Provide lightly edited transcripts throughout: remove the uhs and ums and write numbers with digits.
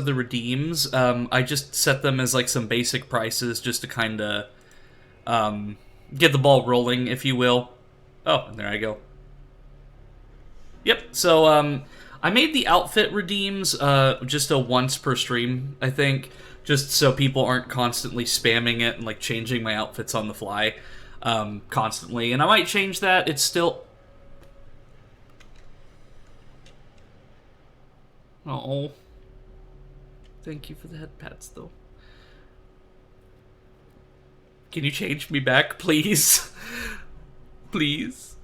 the redeems, I just set them as like some basic prices just to kind of get the ball rolling, if you will. Oh, and there I go. Yep, so I made the outfit redeems just a once per stream, I think, just so people aren't constantly spamming it and like changing my outfits on the fly constantly. And I might change that. It's still... Oh, thank you for the head pats, though. Can you change me back, please? Please?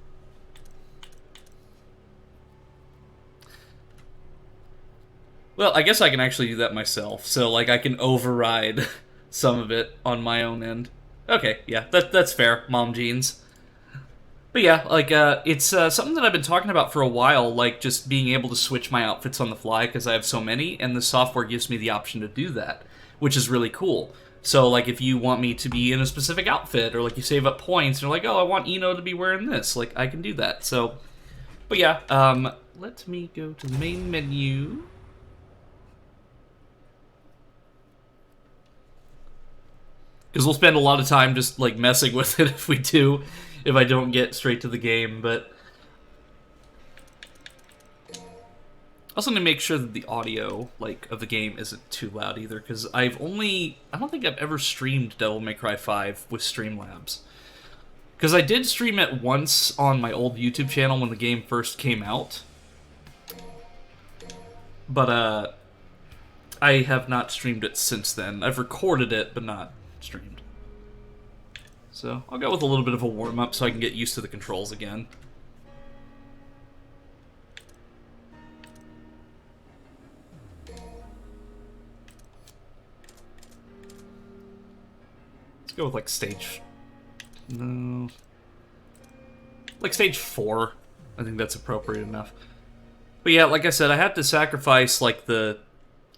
Well, I guess I can actually do that myself, so, like, I can override some of it on my own end. Okay, yeah, that's fair, Mom Jeans. But yeah, like, it's something that I've been talking about for a while, like, just being able to switch my outfits on the fly, because I have so many, and the software gives me the option to do that, which is really cool. So, like, if you want me to be in a specific outfit, or, like, you save up points, and you're like, oh, I want Eno to be wearing this, like, I can do that, so... But yeah, let me go to the main menu... Because we'll spend a lot of time just, like, messing with it if I don't get straight to the game, but... I also need to make sure that the audio, like, of the game isn't too loud either, because I don't think I've ever streamed Devil May Cry 5 with Streamlabs. Because I did stream it once on my old YouTube channel when the game first came out. But, I have not streamed it since then. I've recorded it, but not streamed. So, I'll go with a little bit of a warm-up so I can get used to the controls again. Let's go with, like, stage... No... Like, stage 4. I think that's appropriate enough. But yeah, like I said, I have to sacrifice, like, the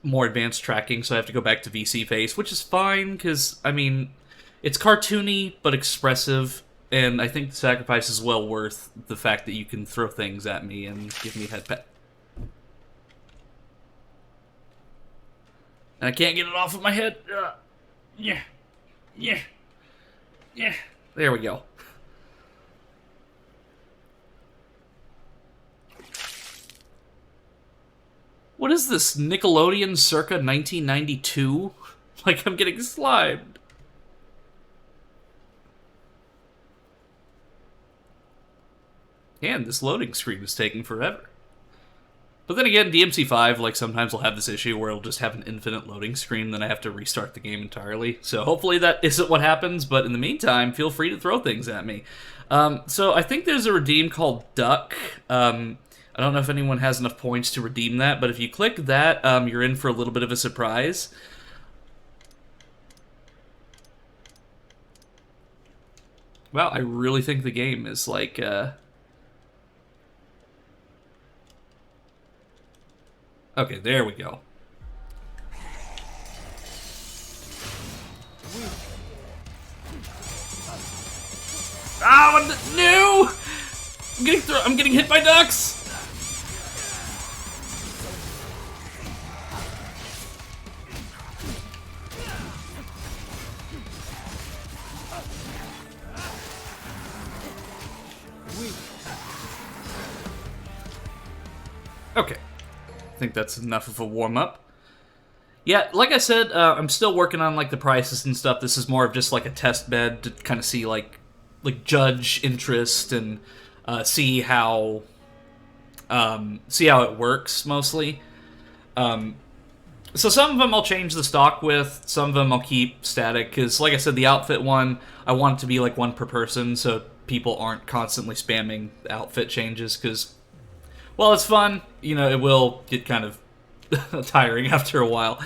more advanced tracking, so I have to go back to VC face, which is fine, because, I mean, it's cartoony, but expressive, and I think the sacrifice is well worth the fact that you can throw things at me and give me a head pat. And I can't get it off of my head. Yeah. Yeah. Yeah. There we go. What is this, Nickelodeon circa 1992? Like, I'm getting slimed. And this loading screen is taking forever. But then again, DMC5, like, sometimes will have this issue where it'll just have an infinite loading screen, then I have to restart the game entirely. So hopefully that isn't what happens, but in the meantime, feel free to throw things at me. So I think there's a redeem called Duck. I don't know if anyone has enough points to redeem that, but if you click that, you're in for a little bit of a surprise. Wow, I really think the game is, like, Okay, there we go. Ah, what the... No! I'm getting hit by ducks! Okay. I think that's enough of a warm-up. Yeah, like I said, I'm still working on, like, the prices and stuff. This is more of just, like, a test bed to kind of see, like judge interest and see how it works, mostly. So some of them I'll change the stock with, some of them I'll keep static, because, like I said, the outfit one, I want it to be, like, one per person, so people aren't constantly spamming the outfit changes, because... Well, it's fun. You know, it will get kind of tiring after a while.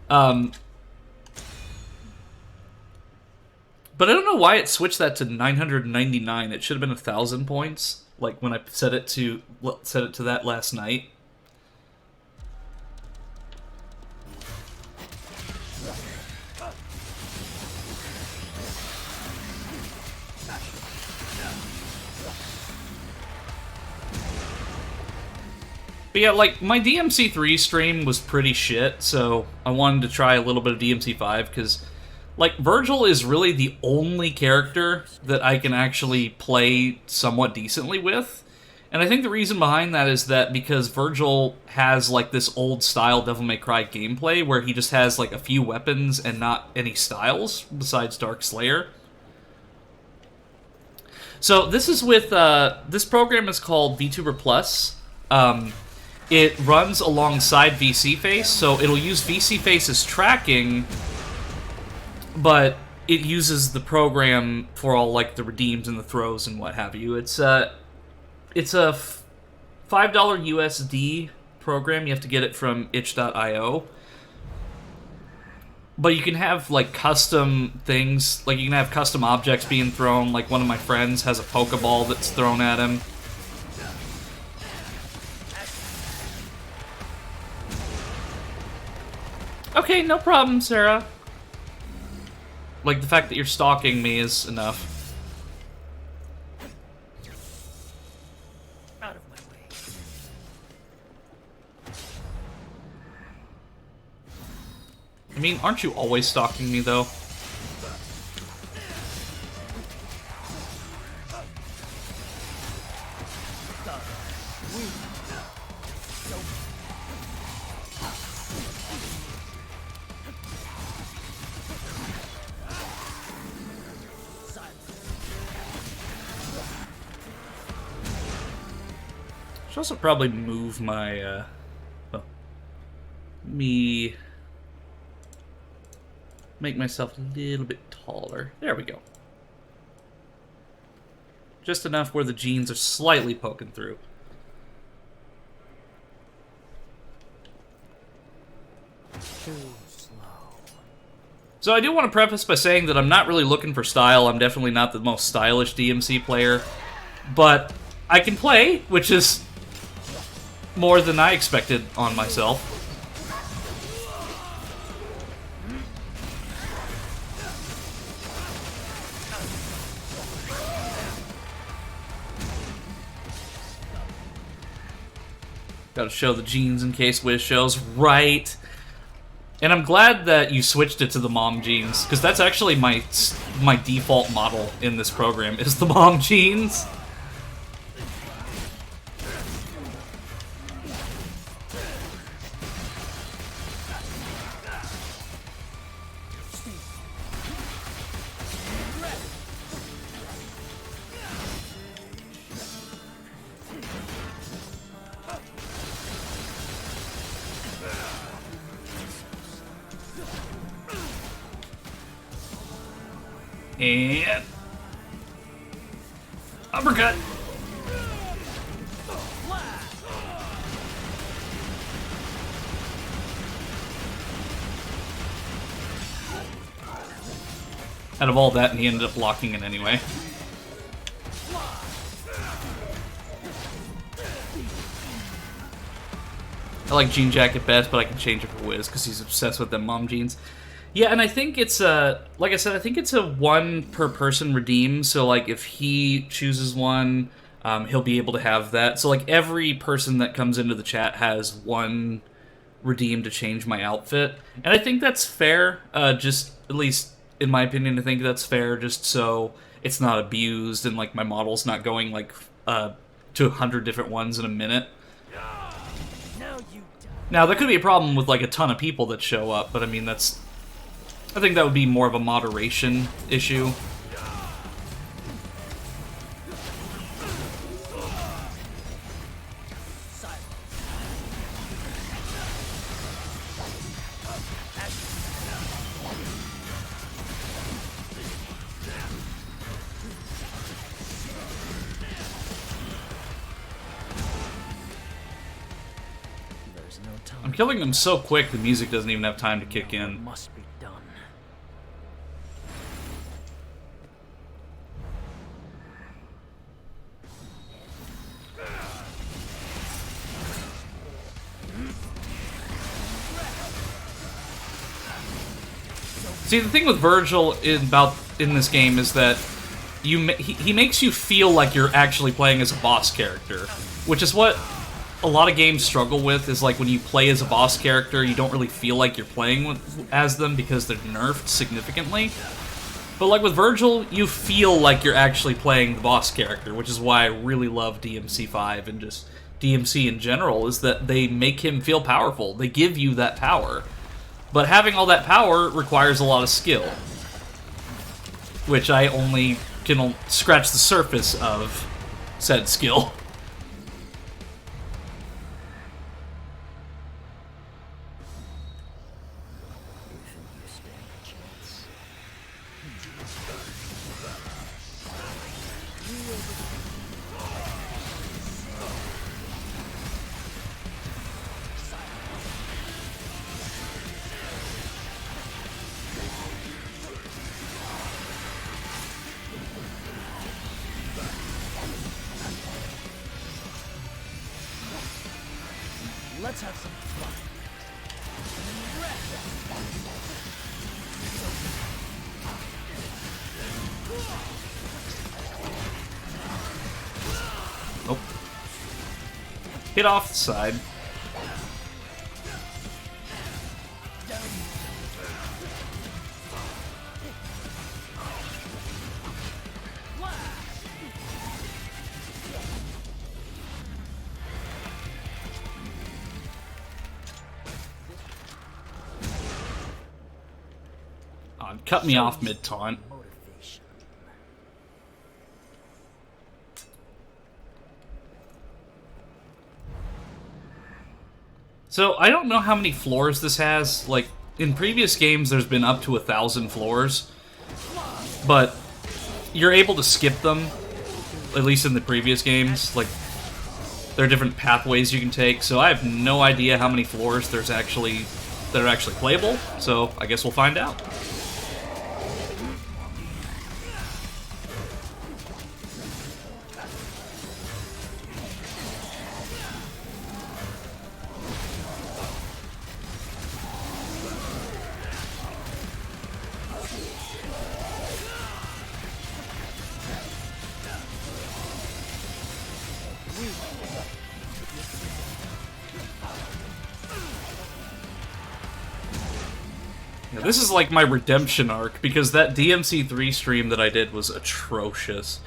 But I don't know why it switched that to 999. It should have been 1,000 points, like when I set it to that last night. But yeah, like, my DMC3 stream was pretty shit, so I wanted to try a little bit of DMC5, because, like, Virgil is really the only character that I can actually play somewhat decently with. And I think the reason behind that is that because Virgil has, like, this old-style Devil May Cry gameplay, where he just has, like, a few weapons and not any styles, besides Dark Slayer. So this is with, this program is called VTuber Plus. It runs alongside VCFace, so it'll use VCFace's tracking, but it uses the program for all, like, the redeems and the throws and what have you. It's a $5 USD program. You have to get it from itch.io. But you can have, like, custom things. Like, you can have custom objects being thrown. Like, one of my friends has a Pokeball that's thrown at him. Okay, no problem, Sarah. Like, the fact that you're stalking me is enough. Out of my way. I mean, aren't you always stalking me, though? Should also probably move my, make myself a little bit taller. There we go. Just enough where the jeans are slightly poking through. Too slow. So I do want to preface by saying that I'm not really looking for style. I'm definitely not the most stylish DMC player. But I can play, which is more than I expected on myself. Gotta show the jeans in case Wiz shows. Right. And I'm glad that you switched it to the mom jeans, because that's actually my default model in this program, is the mom jeans. And uppercut. Out of all that, and he ended up blocking it anyway. I like Jean Jacket best, but I can change it for Wiz because he's obsessed with them mom jeans. Yeah, and I think it's like I said, I think it's a one per person redeem. So like if he chooses one, he'll be able to have that. So like every person that comes into the chat has one redeem to change my outfit, and I think that's fair. Just at least in my opinion, I think that's fair. Just so it's not abused and like my model's not going like to 100 different ones in a minute. Now there could be a problem with like a ton of people that show up, but I mean that's. I think that would be more of a moderation issue. I'm killing them so quick the music doesn't even have time to kick in. Must be done. See, the thing with Virgil in this game is that he makes you feel like you're actually playing as a boss character, which is what a lot of games struggle with is like when you play as a boss character, you don't really feel like you're playing as them because they're nerfed significantly. But like with Virgil, you feel like you're actually playing the boss character, which is why I really love DMC5 and just DMC in general, is that they make him feel powerful. They give you that power. But having all that power requires a lot of skill, which I only can scratch the surface of said skill. Let's have some fun. Nope. Hit off the side. Cut me off mid-taunt. So, I don't know how many floors this has. Like, in previous games, there's been up to 1,000 floors. But you're able to skip them, at least in the previous games. Like, there are different pathways you can take, so I have no idea how many floors there's actually that are actually playable. So, I guess we'll find out. This is like my redemption arc, because that DMC3 stream that I did was atrocious.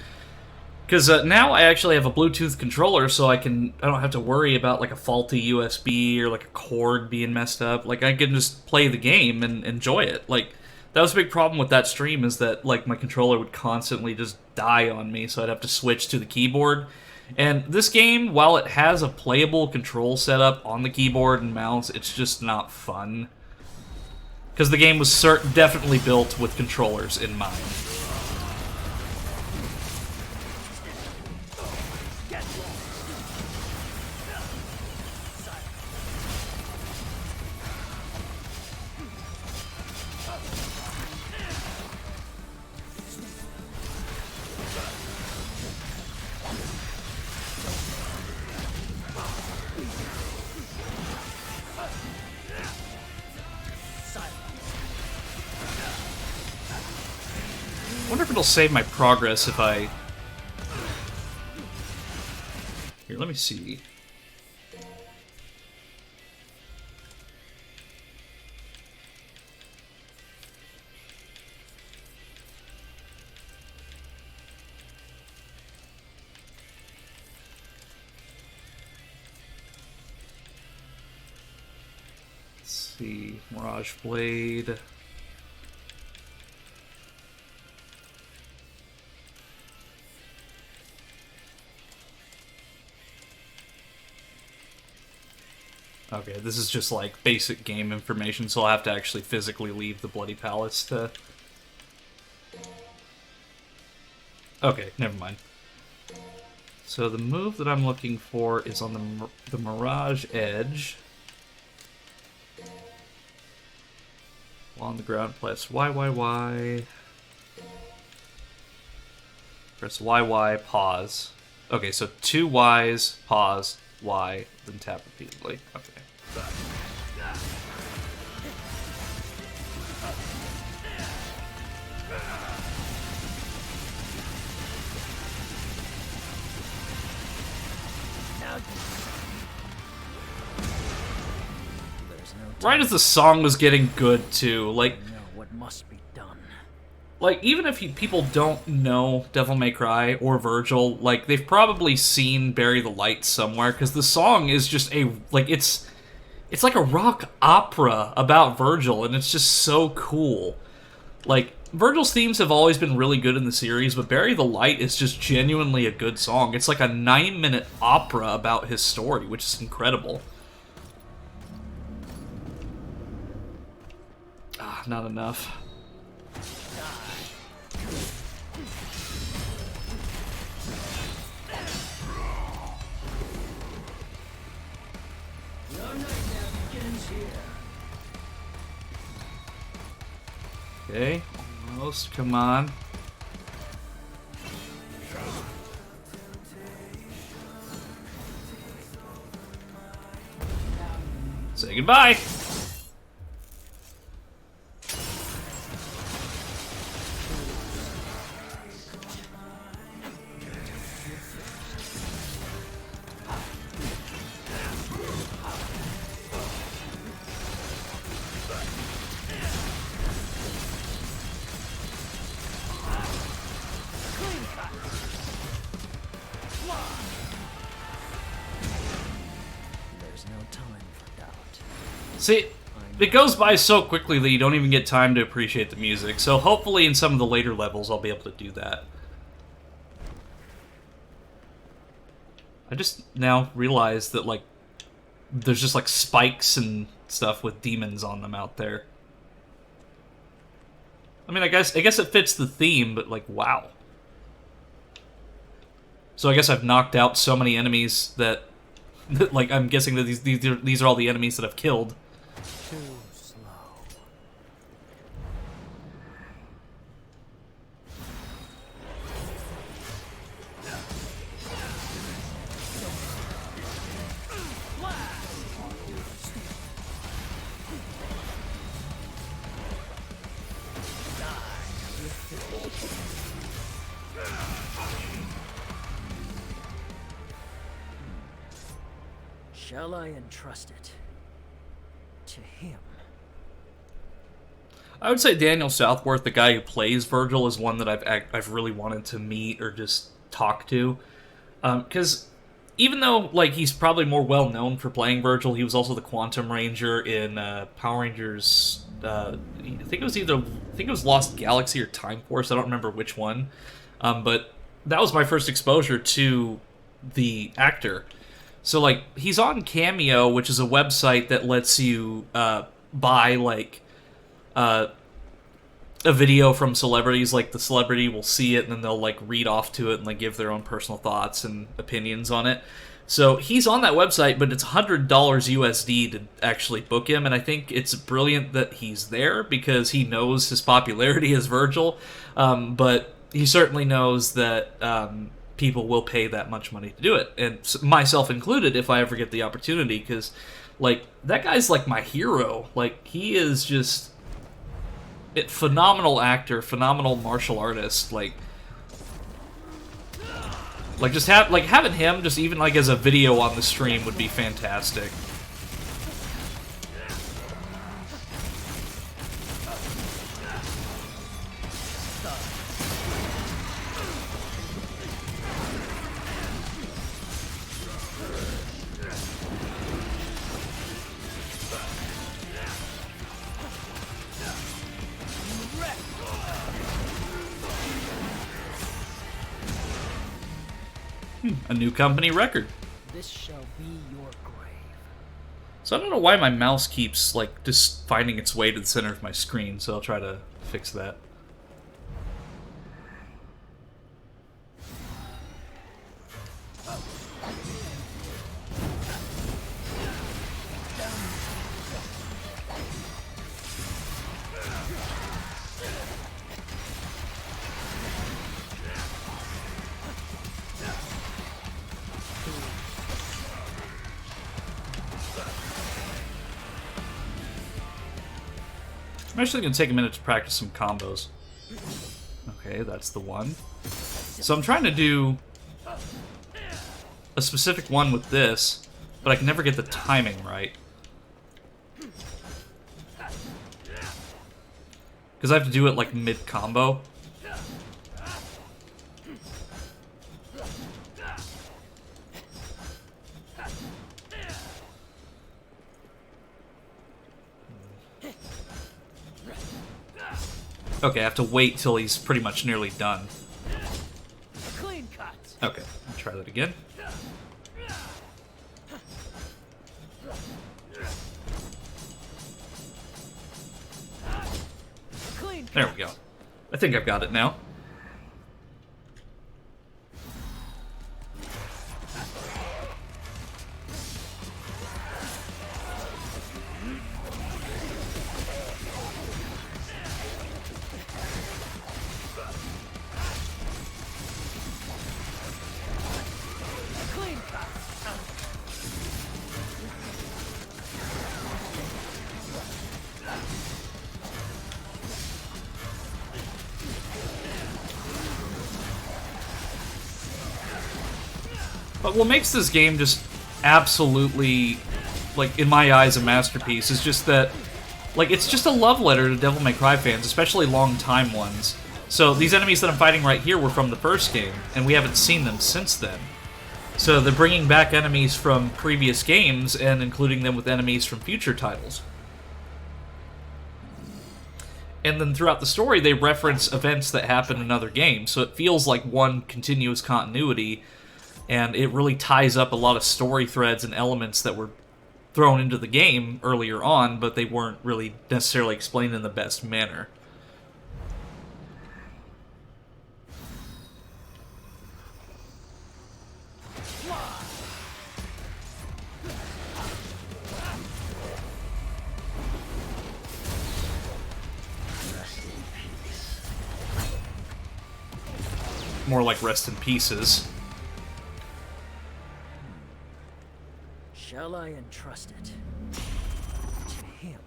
Because now I actually have a Bluetooth controller, so I don't have to worry about like a faulty USB or like a cord being messed up. Like, I can just play the game and enjoy it. Like, that was a big problem with that stream, is that like my controller would constantly just die on me, so I'd have to switch to the keyboard. And this game, while it has a playable control setup on the keyboard and mouse, it's just not fun. Because the game was definitely built with controllers in mind. I wonder if it'll save my progress if I... Here, let me see. Let's see. Mirage Blade. Okay, this is just like basic game information, so I'll have to actually physically leave the Bloody Palace to... Okay, never mind. So the move that I'm looking for is on the Mirage Edge. While on the ground, press Y. Press Y, pause. Okay, so 2 Ys, pause, Y, then tap repeatedly. Okay. right as the song was getting good, too. I know what must be done. Like, even if people don't know Devil May Cry or Virgil, like, they've probably seen Bury the Light somewhere, because the song is just it's like a rock opera about Virgil, and it's just so cool. Like, Virgil's themes have always been really good in the series, but Bury the Light is just genuinely a good song. It's like a 9-minute opera about his story, which is incredible. Ah, not enough. Okay, almost, come on. Say goodbye. There's no time for doubt. See, it goes by so quickly that you don't even get time to appreciate the music, so hopefully in some of the later levels I'll be able to do that. I just now realized that, like, there's just, like, spikes and stuff with demons on them out there. I mean, I guess it fits the theme, but, like, wow. So I guess I've knocked out so many enemies that like, I'm guessing that these are all the enemies that I've killed. Too slow. Shall I entrust it to him? I would say Daniel Southworth, the guy who plays Virgil, is one that I've really wanted to meet or just talk to. Because even though, like, he's probably more well known for playing Virgil, he was also the Quantum Ranger in Power Rangers. I think it was Lost Galaxy or Time Force. I don't remember which one. But that was my first exposure to the actor. So, like, he's on Cameo, which is a website that lets you buy, like, a video from celebrities. Like, the celebrity will see it, and then they'll, like, read off to it and, like, give their own personal thoughts and opinions on it. So he's on that website, but it's $100 USD to actually book him, and I think it's brilliant that he's there because he knows his popularity as Virgil, but he certainly knows that people will pay that much money to do it, and myself included if I ever get the opportunity, because, like, that guy's, like, my hero. Like, he is just a phenomenal actor, phenomenal martial artist, like just having him just even, like, as a video on the stream would be fantastic. A new company record. This shall be your grave. So I don't know why my mouse keeps, like, just finding its way to the center of my screen, so I'll try to fix that. I'm actually going to take a minute to practice some combos. Okay, that's the one. So I'm trying to do a specific one with this, but I can never get the timing right. Because I have to do it, like, mid-combo. Okay, I have to wait till he's pretty much nearly done. Clean cut. Okay, I'll try that again. Clean cut. There we go. I think I've got it now. Clean cut. But what makes this game just absolutely, like, in my eyes, a masterpiece is just that, like, it's just a love letter to Devil May Cry fans, especially long-time ones. So these enemies that I'm fighting right here were from the first game, and we haven't seen them since then. So they're bringing back enemies from previous games and including them with enemies from future titles. And then throughout the story, they reference events that happen in other games, so it feels like one continuous continuity, and it really ties up a lot of story threads and elements that were thrown into the game earlier on, but they weren't really necessarily explained in the best manner. More like rest in pieces. Shall I entrust it to him?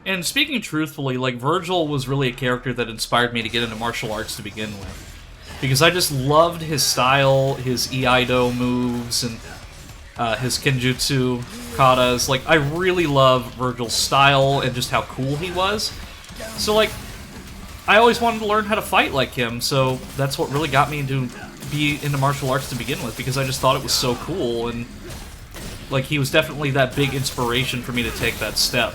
And speaking truthfully, like, Virgil was really a character that inspired me to get into martial arts to begin with. Because I just loved his style, his Iaido moves, and his Kenjutsu katas. Like, I really love Virgil's style and just how cool he was. So, like, I always wanted to learn how to fight like him, so that's what really got me into martial arts to begin with, because I just thought it was so cool, and, like, he was definitely that big inspiration for me to take that step.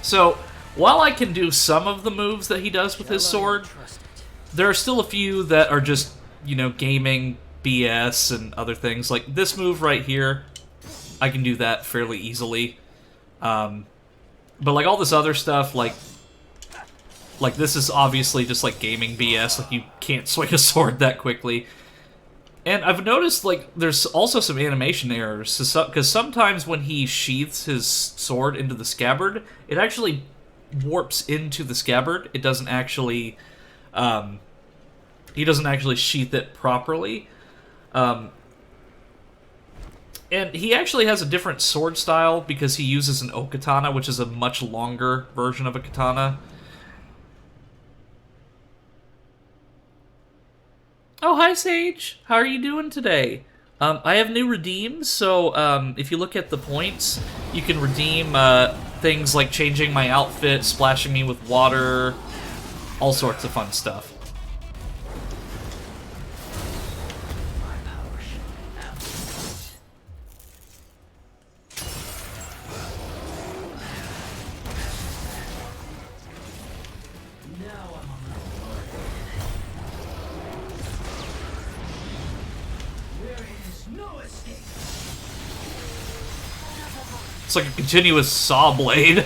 So, while I can do some of the moves that he does with his sword, there are still a few that are just, you know, gaming BS and other things. Like, this move right here, I can do that fairly easily. But, like, all this other stuff, like, this is obviously just, like, gaming BS. Like, you can't swing a sword that quickly. And I've noticed, like, there's also some animation errors. Because sometimes when he sheaths his sword into the scabbard, it actually warps into the scabbard. It doesn't actually... he doesn't actually sheath it properly. And he actually has a different sword style because he uses an O-katana, which is a much longer version of a katana. Oh, hi, Sage. How are you doing today? I have new redeems, so if you look at the points, you can redeem things like changing my outfit, splashing me with water, all sorts of fun stuff. It's like a continuous saw blade.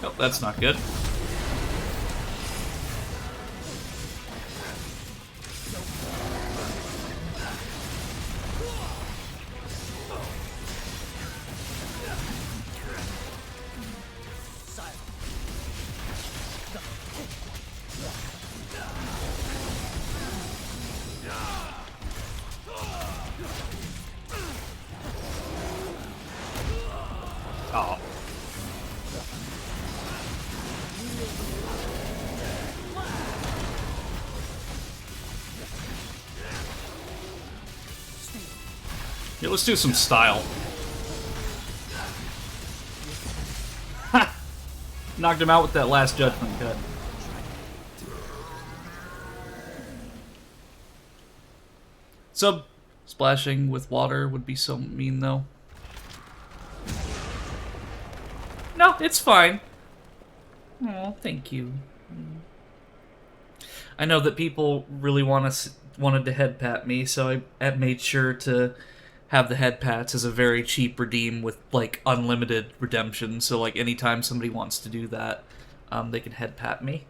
Oh, that's not good. Yeah, let's do some style. Ha! Knocked him out with that last judgment cut. So, splashing with water would be so mean, though. No, it's fine. Oh, thank you. I know that people really wanted to head pat me, so I made sure to have the head pats as a very cheap redeem with like unlimited redemption. So like anytime somebody wants to do that, they can head pat me.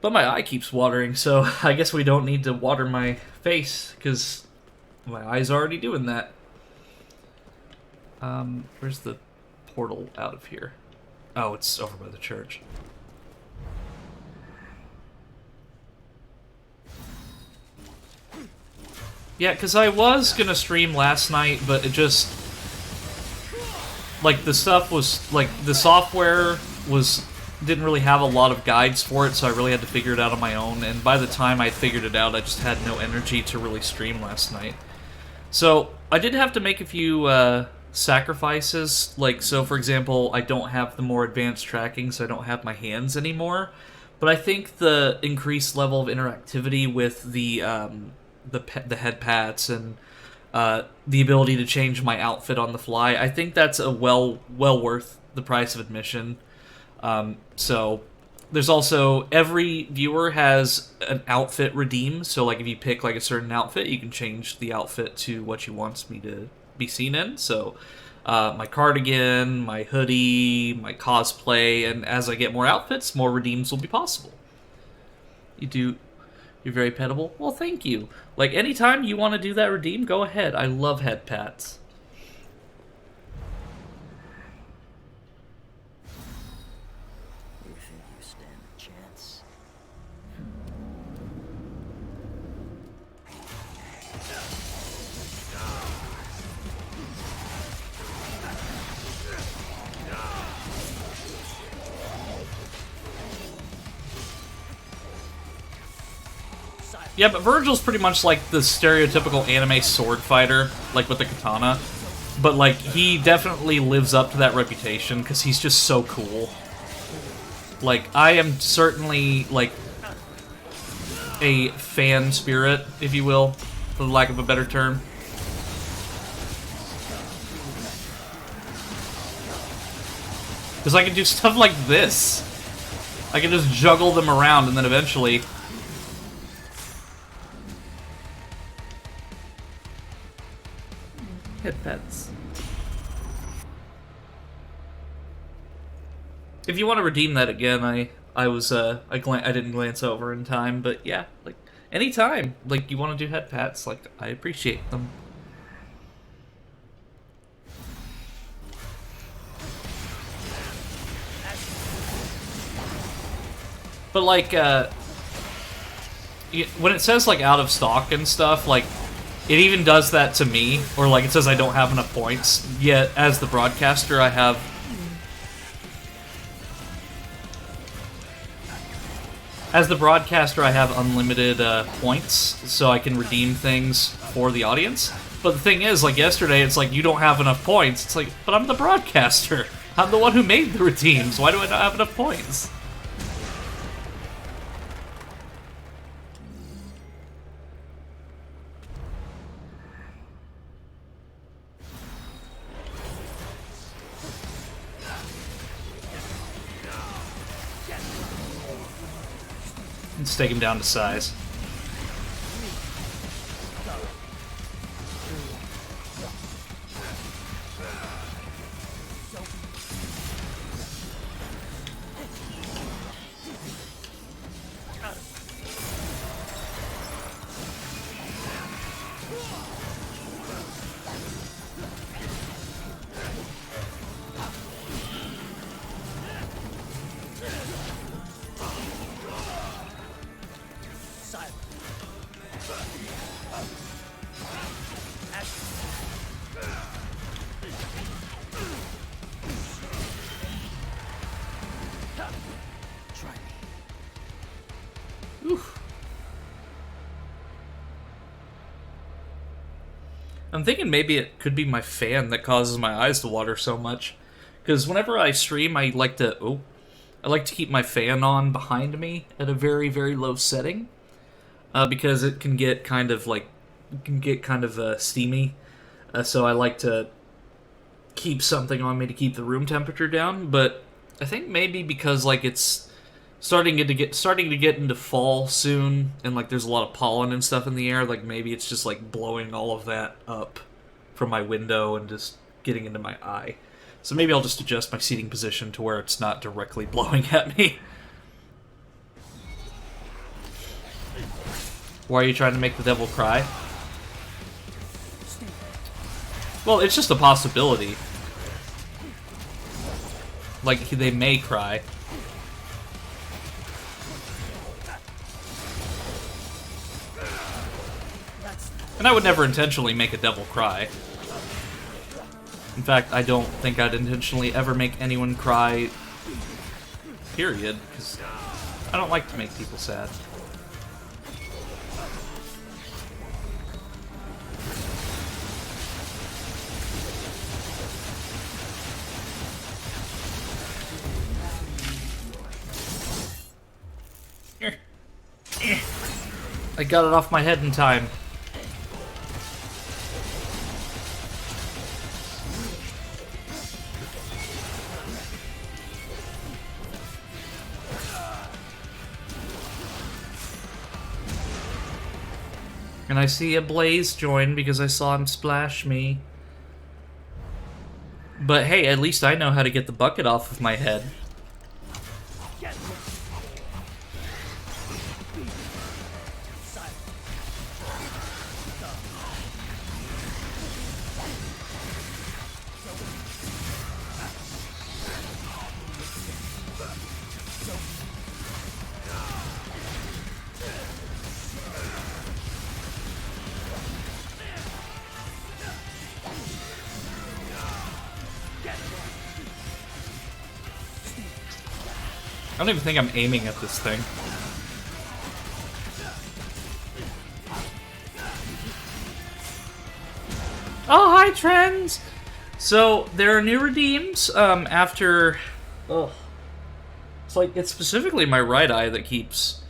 But my eye keeps watering, so I guess we don't need to water my face because my eye's already doing that. Where's the portal out of here? Oh, it's over by the church. Yeah, because I was gonna stream last night, but it just... like, the stuff was... like, the software didn't really have a lot of guides for it, so I really had to figure it out on my own, and by the time I figured it out, I just had no energy to really stream last night. So, I did have to make a few, sacrifices. Like, so for example, I don't have the more advanced tracking, so I don't have my hands anymore, but I think the increased level of interactivity with the head pats and the ability to change my outfit on the fly, I think that's a well worth the price of admission. So there's also, every viewer has an outfit redeem, so like if you pick like a certain outfit, you can change the outfit to what you want me to be seen in. So my cardigan, my hoodie, my cosplay, and as I get more outfits, more redeems will be possible. You're very petable. Well, thank you. Like, anytime you want to do that redeem, go ahead. I love head pats. You think you stand a chance? Yeah, but Virgil's pretty much like the stereotypical anime sword fighter, like with the katana. But, like, he definitely lives up to that reputation, because he's just so cool. Like, I am certainly, like, a fan spirit, if you will, for the lack of a better term. Because I can do stuff like this. I can just juggle them around, and then eventually... head pets. If you want to redeem that again, I didn't glance over in time, but yeah, like anytime, like you want to do head pats, like I appreciate them. But like when it says like out of stock and stuff, like it even does that to me, or like it says I don't have enough points, yet as the broadcaster I have... As the broadcaster I have unlimited points, so I can redeem things for the audience. But the thing is, like yesterday, it's like, you don't have enough points. It's like, but I'm the broadcaster. I'm the one who made the redeems. Why do I not have enough points? Let's take him down to size. I'm thinking maybe it could be my fan that causes my eyes to water so much. Because whenever I stream, I like to keep my fan on behind me at a very, very low setting. Because it can get kind of steamy. So I like to keep something on me to keep the room temperature down. But I think maybe because like it's starting to get into fall soon, and like there's a lot of pollen and stuff in the air, like maybe it's just like blowing all of that up from my window and just getting into my eye. So maybe I'll just adjust my seating position to where it's not directly blowing at me. Why are you trying to make the devil cry? Well, it's just a possibility. Like, they may cry. And I would never intentionally make a devil cry. In fact, I don't think I'd intentionally ever make anyone cry, period, because I don't like to make people sad. I got it off my head in time. And I see a Blaze join because I saw him splash me. But hey, at least I know how to get the bucket off of my head. I don't even think I'm aiming at this thing. Oh, hi, trends! So, there are new redeems, after... Oh. It's specifically my right eye that keeps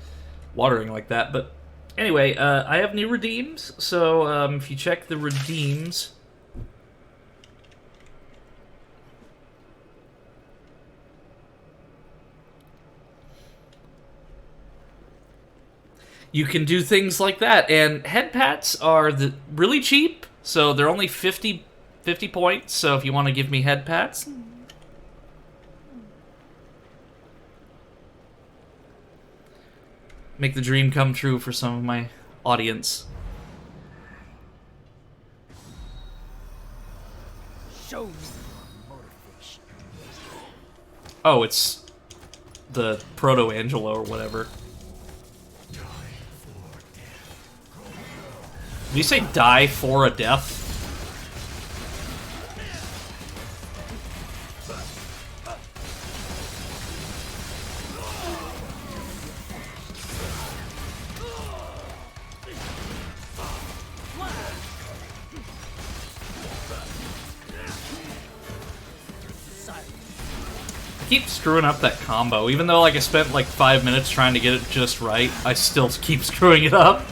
watering like that, but... Anyway, I have new redeems, so, if you check the redeems... You can do things like that, and head pats are really cheap, so they're only 50 points, so if you want to give me head pats... Make the dream come true for some of my audience. Show me your motivation. Oh, it's the Proto-Angelo or whatever. Did you say die for a death? I keep screwing up that combo. Even though like I spent like 5 minutes trying to get it just right, I still keep screwing it up.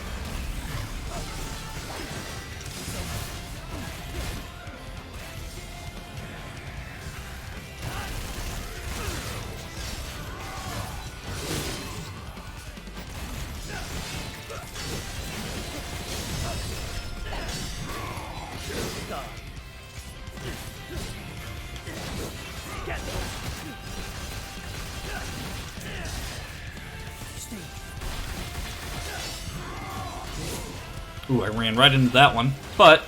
Ooh, I ran right into that one, but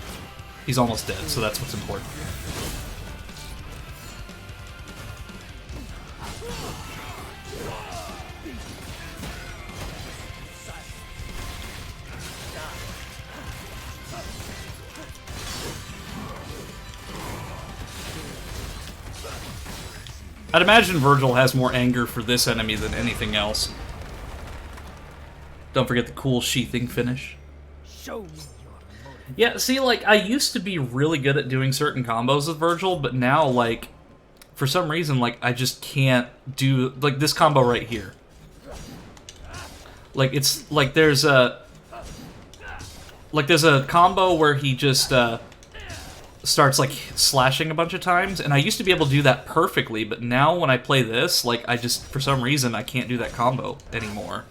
he's almost dead, so that's what's important. I'd imagine Virgil has more anger for this enemy than anything else. Don't forget the cool sheathing finish. Show me your Yeah, see, like, I used to be really good at doing certain combos with Virgil, but now, like, for some reason, like, I just can't do, like, this combo right here. Like, it's, like, there's a combo where he just, starts, like, slashing a bunch of times, and I used to be able to do that perfectly, but now when I play this, like, I just, for some reason, I can't do that combo anymore.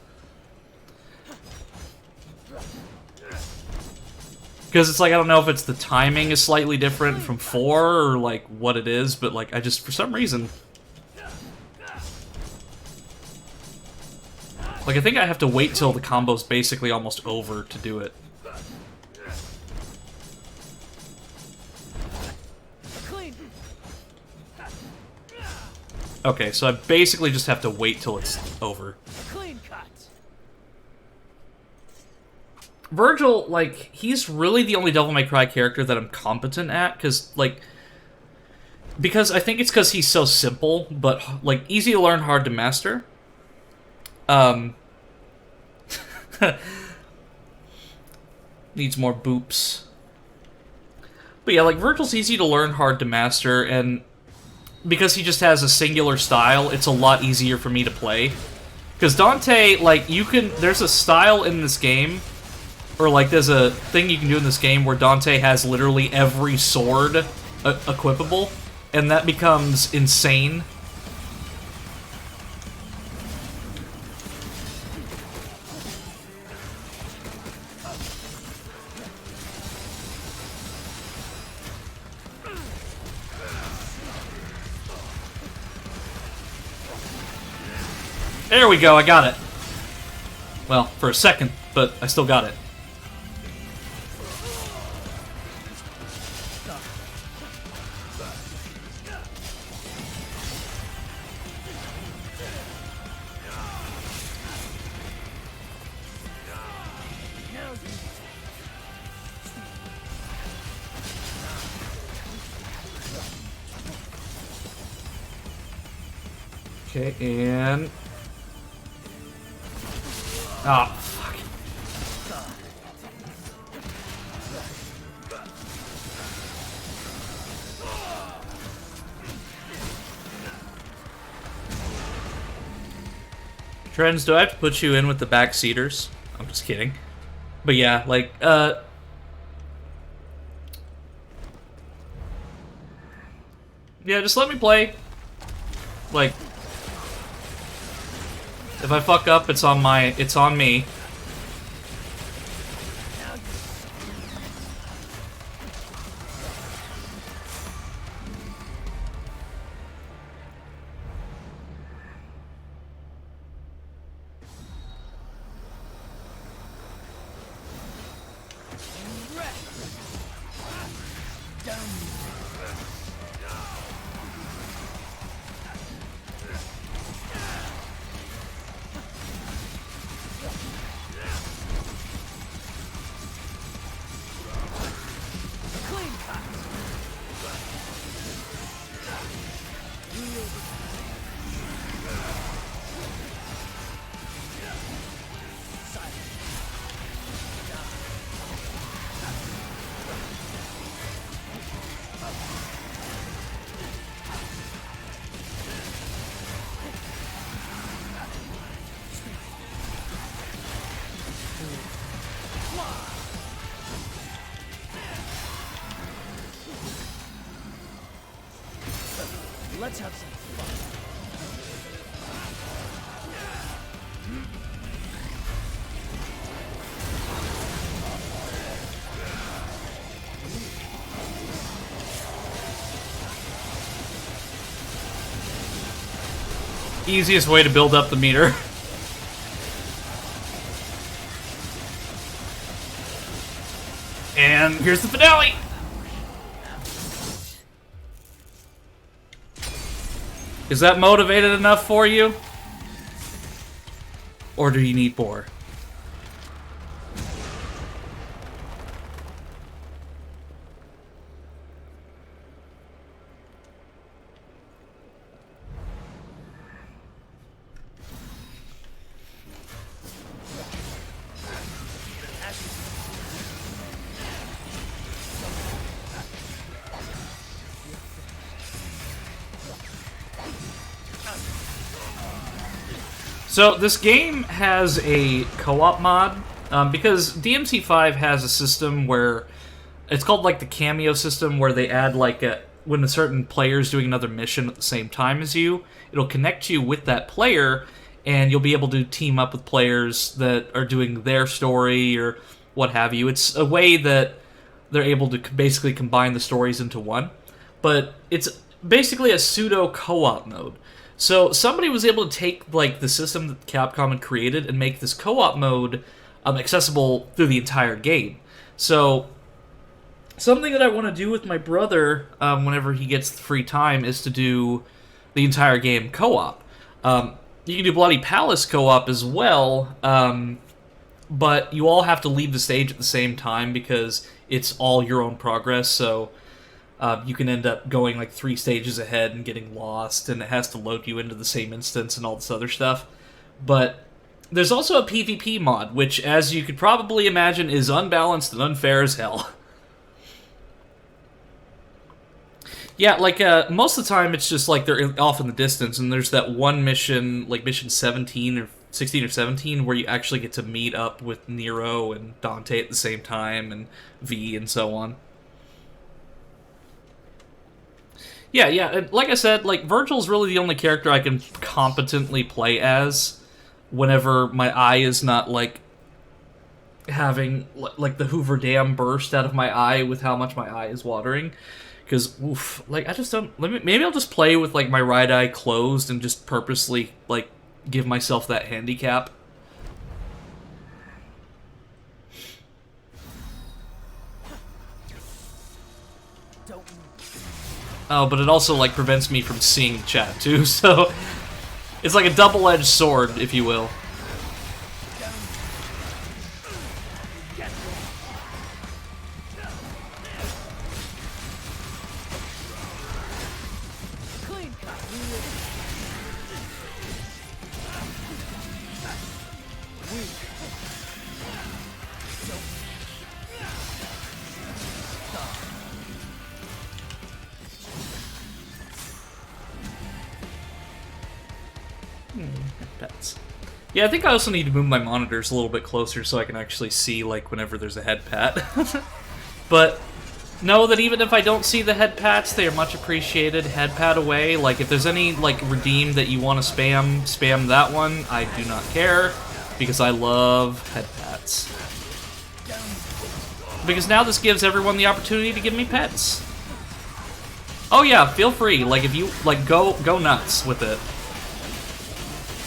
Because it's like, I don't know if it's the timing is slightly different from 4, or, like, what it is, but, like, I just, for some reason... Like, I think I have to wait till the combo's basically almost over to do it. Okay, so I basically just have to wait till it's over. Clean cut. Virgil, like, he's really the only Devil May Cry character that I'm competent at, because I think it's because he's so simple, but, like, easy to learn, hard to master. Needs more boops. But yeah, like, Virgil's easy to learn, hard to master, and because he just has a singular style, it's a lot easier for me to play. Because Dante, like, there's a style in this game, or, like, there's a thing you can do in this game where Dante has literally every sword equipable, and that becomes insane. There we go, I got it. Well, for a second, but I still got it. Okay, and... Ah, oh, fuck. Trends, do I have to put you in with the backseaters? I'm just kidding. But yeah, like, yeah, just let me play. Like, if I fuck up, it's on me. Let's have some fun. Easiest way to build up the meter. And here's the finale! Is that motivated enough for you? Or do you need more? So this game has a co-op mod, because DMC5 has a system where it's called like the cameo system, where they add like when a certain player is doing another mission at the same time as you, it'll connect you with that player, and you'll be able to team up with players that are doing their story or what have you. It's a way that they're able to basically combine the stories into one, but it's basically a pseudo co-op mode. So somebody was able to take like the system that Capcom had created and make this co-op mode accessible through the entire game. So something that I want to do with my brother whenever he gets free time is to do the entire game co-op. You can do Bloody Palace co-op as well, but you all have to leave the stage at the same time because it's all your own progress, so you can end up going like 3 stages ahead and getting lost, and it has to load you into the same instance and all this other stuff. But there's also a PvP mod, which, as you could probably imagine, is unbalanced and unfair as hell. Yeah, like, most of the time it's just like they're off in the distance, and there's that one mission, like mission 17 or 16 or 17, where you actually get to meet up with Nero and Dante at the same time, and V and so on. Yeah, and like I said, like, Virgil's really the only character I can competently play as whenever my eye is not, like, having, like, the Hoover Dam burst out of my eye with how much my eye is watering. Because, oof, like, I just don't... Maybe I'll just play with, like, my right eye closed and just purposely, like, give myself that handicap. Oh, but it also, like, prevents me from seeing chat, too, so... It's like a double-edged sword, if you will. Pets. Yeah, I think I also need to move my monitors a little bit closer so I can actually see, like, whenever there's a head pat. But know that even if I don't see the head pats, they are much appreciated. Head pat away. Like, if there's any, like, redeem that you want to spam that one. I do not care, because I love head pats. Because now this gives everyone the opportunity to give me pets. Oh yeah, feel free. Like, if you, like, go nuts with it.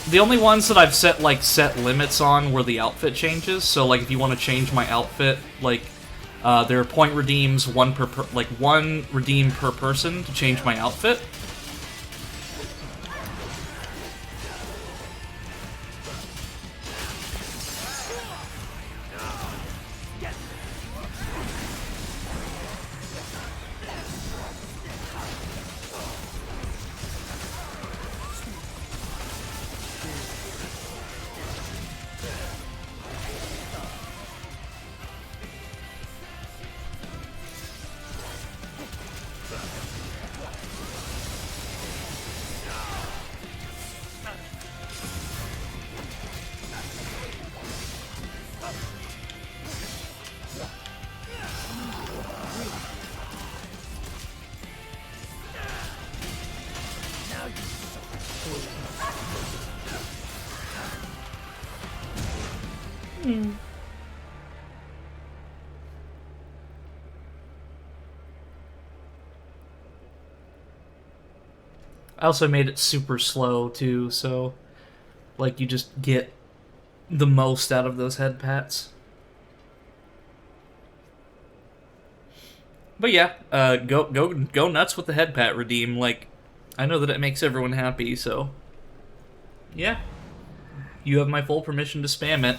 The only ones that I've set limits on were the outfit changes. So, like, if you want to change my outfit, like, there are point redeems, one redeem per person to change my outfit. I also made it super slow, too, so, like, you just get the most out of those head pats. But yeah, go nuts with the head pat redeem. Like, I know that it makes everyone happy, so yeah, you have my full permission to spam it.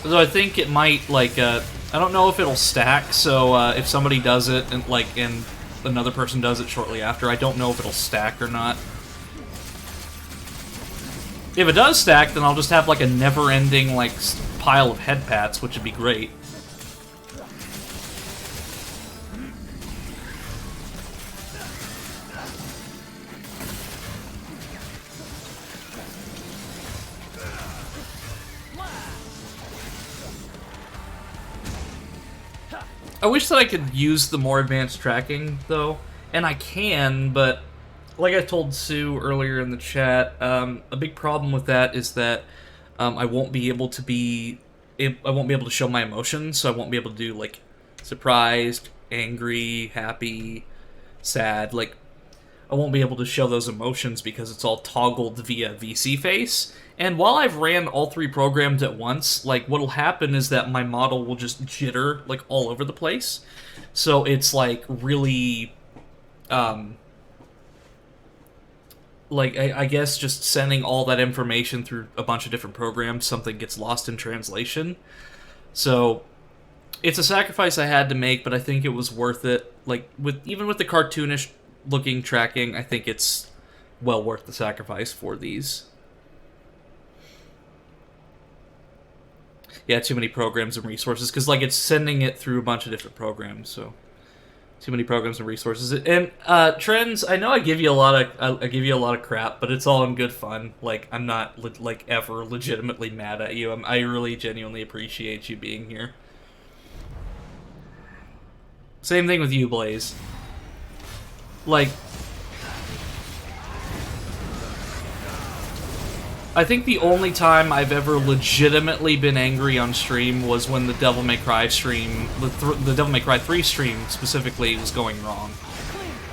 So I think it might, like, I don't know if it'll stack. So if somebody does it and another person does it shortly after, I don't know if it'll stack or not. If it does stack, then I'll just have like a never-ending like pile of head pats, which would be great. I wish that I could use the more advanced tracking, though. And I can, but like I told Sue earlier in the chat, a big problem with that is that I won't be able to show my emotions, so I won't be able to do, like, surprised, angry, happy, sad. Like, I won't be able to show those emotions because it's all toggled via VC face. And while I've ran all 3 programs at once, like, what'll happen is that my model will just jitter, like, all over the place. So it's, like, really, like, I guess just sending all that information through a bunch of different programs, something gets lost in translation. So it's a sacrifice I had to make, but I think it was worth it. Like, even with the cartoonish looking tracking, I think it's well worth the sacrifice for these. Yeah, too many programs and resources, because, like, it's sending it through a bunch of different programs, so too many programs and resources. And Trends, I know I give you a lot of crap, but it's all in good fun. Like, I'm not like ever legitimately mad at you. I really genuinely appreciate you being here. Same thing with you, Blaze. Like, I think the only time I've ever legitimately been angry on stream was when the Devil May Cry stream, the Devil May Cry 3 stream specifically, was going wrong.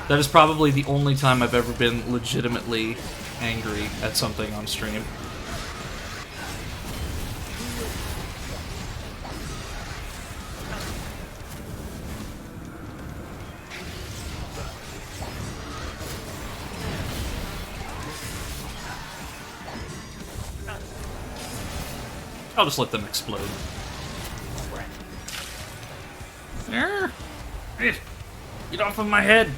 That is probably the only time I've ever been legitimately angry at something on stream. I'll just let them explode. Get off of my head!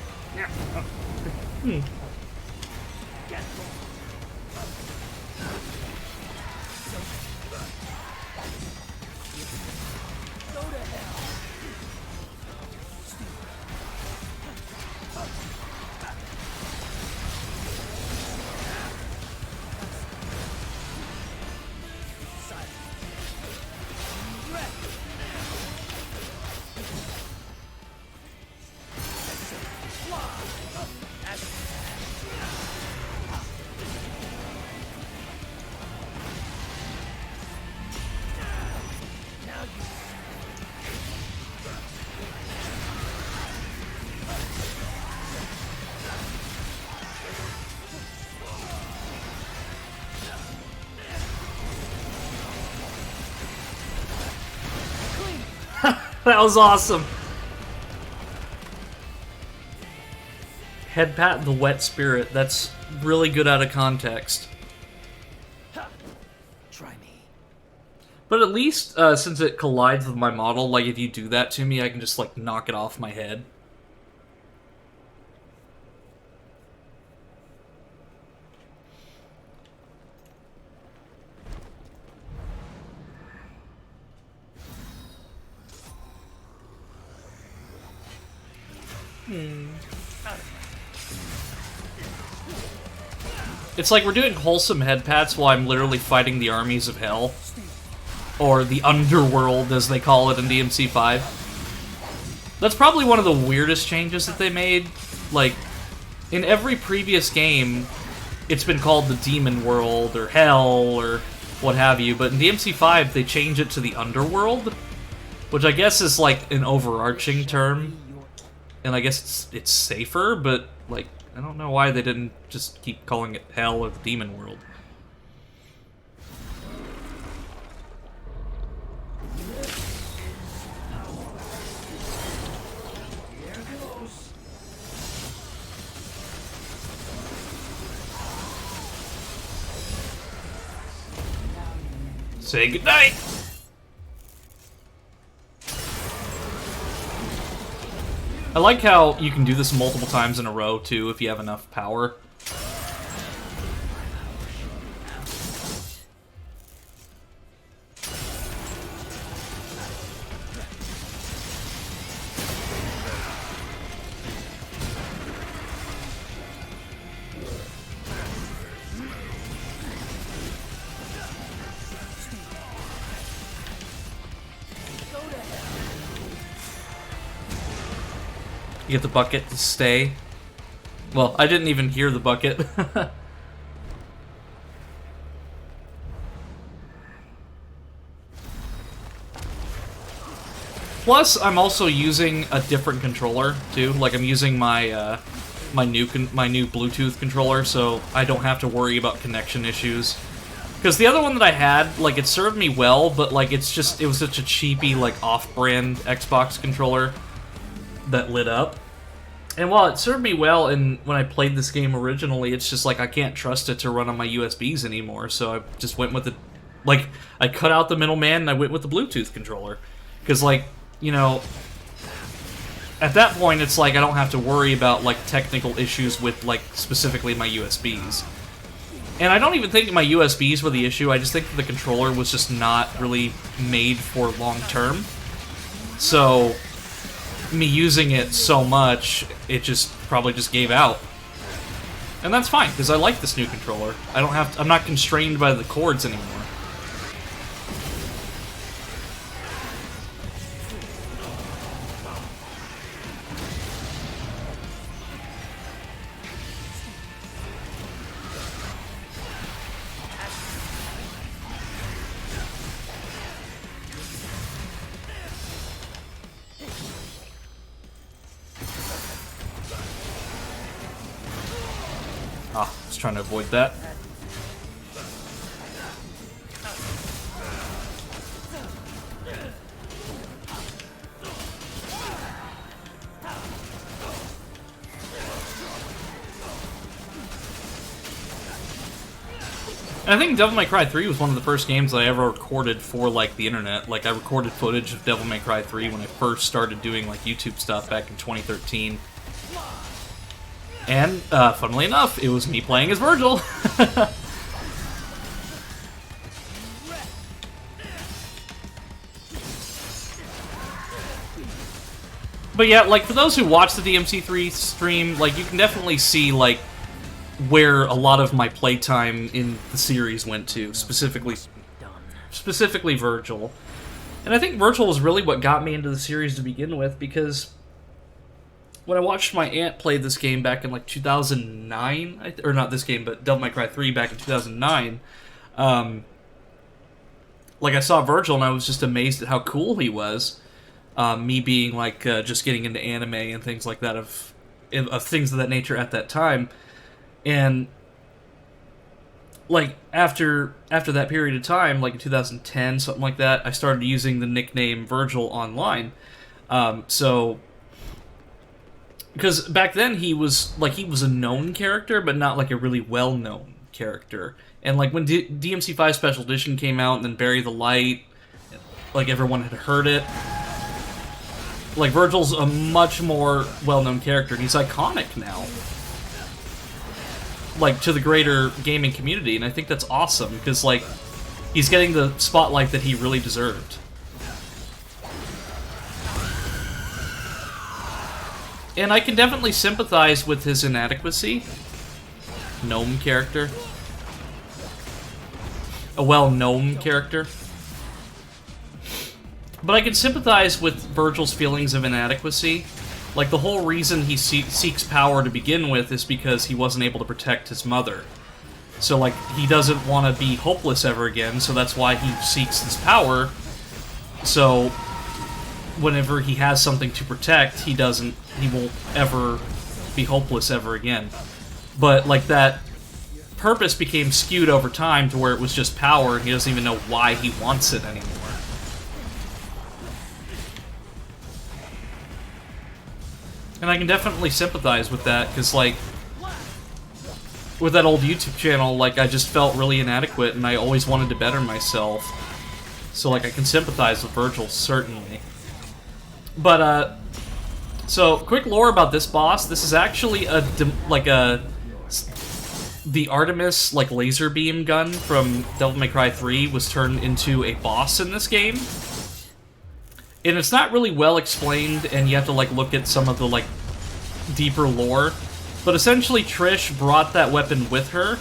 That was awesome. Head pat the wet spirit. That's really good out of context. Try me. But at least, since it collides with my model, like, if you do that to me, I can just, like, knock it off my head. It's like we're doing wholesome head pats while I'm literally fighting the armies of hell. Or the underworld, as they call it in DMC5. That's probably one of the weirdest changes that they made. Like, in every previous game, it's been called the demon world, or hell, or what have you. But in DMC5, they change it to the underworld, which I guess is, like, an overarching term. And I guess it's safer, but, like, I don't know why they didn't just keep calling it hell or the demon world. Say goodnight! I like how you can do this multiple times in a row, too, if you have enough power. You get the bucket to stay. Well, I didn't even hear the bucket. Plus, I'm also using a different controller too. Like I'm using my my new Bluetooth controller, so I don't have to worry about connection issues. Because the other one that I had, like, it served me well, but like it was such a cheapy, like, off-brand Xbox controller that lit up. And while it served me well, and when I played this game originally, it's just like I can't trust it to run on my USBs anymore. So I just went with the, like, I cut out the middleman and I went with the Bluetooth controller, because like, you know, at that point it's like I don't have to worry about like technical issues with like specifically my USBs. And I don't even think my USBs were the issue. I just think that the controller was just not really made for long term. So me using it so much, it just probably just gave out. And that's fine, because I like this new controller. I'm not constrained by the cords anymore. Ah, I was trying to avoid that. And I think Devil May Cry 3 was one of the first games I ever recorded for, like, the internet. Like, I recorded footage of Devil May Cry 3 when I first started doing, like, YouTube stuff back in 2013. And, funnily enough, it was me playing as Virgil. But yeah, like, for those who watch the DMC3 stream, like, you can definitely see, like, where a lot of my playtime in the series went to, specifically Virgil. And I think Virgil was really what got me into the series to begin with, because when I watched my aunt play this game back in like 2009, or not this game, but Devil May Cry 3 back in 2009, like I saw Virgil and I was just amazed at how cool he was. Me being like just getting into anime and things like that, of things of that nature at that time. And like after that period of time, like in 2010, something like that, I started using the nickname Virgil online. So because back then he was a known character, but not like a really well-known character. And like when DMC5 Special Edition came out, and then Bury the Light, like everyone had heard it. Like Virgil's a much more well-known character, and he's iconic now, like, to the greater gaming community, and I think that's awesome, because, like, he's getting the spotlight that he really deserved. And I can definitely sympathize with his inadequacy. Gnome character. A well-known character. But I can sympathize with Virgil's feelings of inadequacy. Like, the whole reason he seeks power to begin with is because he wasn't able to protect his mother. So, like, he doesn't want to be hopeless ever again, so that's why he seeks this power. So, whenever he has something to protect, he won't ever be hopeless ever again. But, like, that purpose became skewed over time to where it was just power, and he doesn't even know why he wants it anymore. And I can definitely sympathize with that, because, like, with that old YouTube channel, like, I just felt really inadequate, and I always wanted to better myself. So, like, I can sympathize with Virgil, certainly. But, so, quick lore about this boss. This is actually the Artemis, like, laser beam gun from Devil May Cry 3 was turned into a boss in this game. And it's not really well explained, and you have to, like, look at some of the, like, deeper lore. But essentially, Trish brought that weapon with her.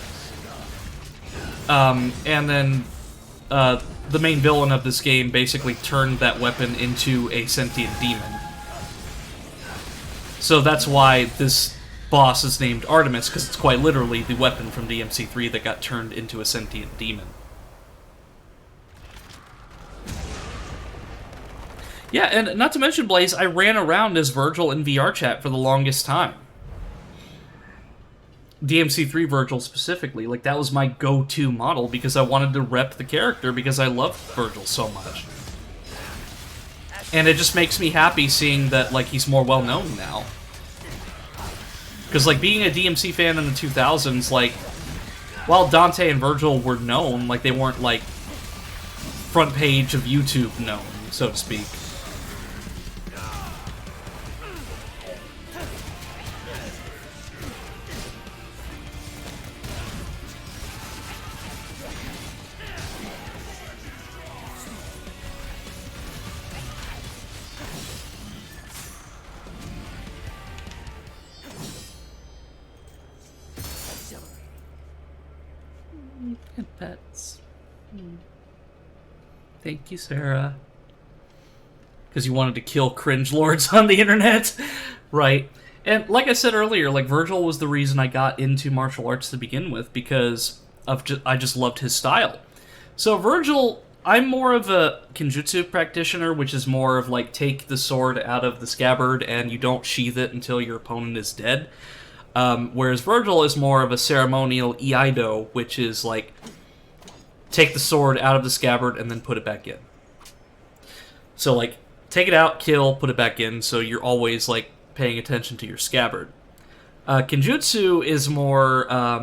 And then, the main villain of this game basically turned that weapon into a sentient demon. So that's why this boss is named Artemis, because it's quite literally the weapon from DMC3 that got turned into a sentient demon. Yeah, and not to mention, Blaze, I ran around as Virgil in VR chat for the longest time. DMC3 Virgil specifically, like, that was my go-to model because I wanted to rep the character because I loved Virgil so much. And it just makes me happy seeing that, like, he's more well-known now. Because, like, being a DMC fan in the 2000s, like, while Dante and Virgil were known, like, they weren't, like, front page of YouTube known, so to speak. Pets. Thank you, Sarah. Because you wanted to kill cringe lords on the internet. Right. And like I said earlier, like, Virgil was the reason I got into martial arts to begin with, because I just loved his style. So Virgil, I'm more of a Kenjutsu practitioner, which is more of, like, take the sword out of the scabbard and you don't sheath it until your opponent is dead. Whereas Virgil is more of a ceremonial Iaido, which is, like, take the sword out of the scabbard and then put it back in. So, like, take it out, kill, put it back in, so you're always, like, paying attention to your scabbard. Kenjutsu is more, let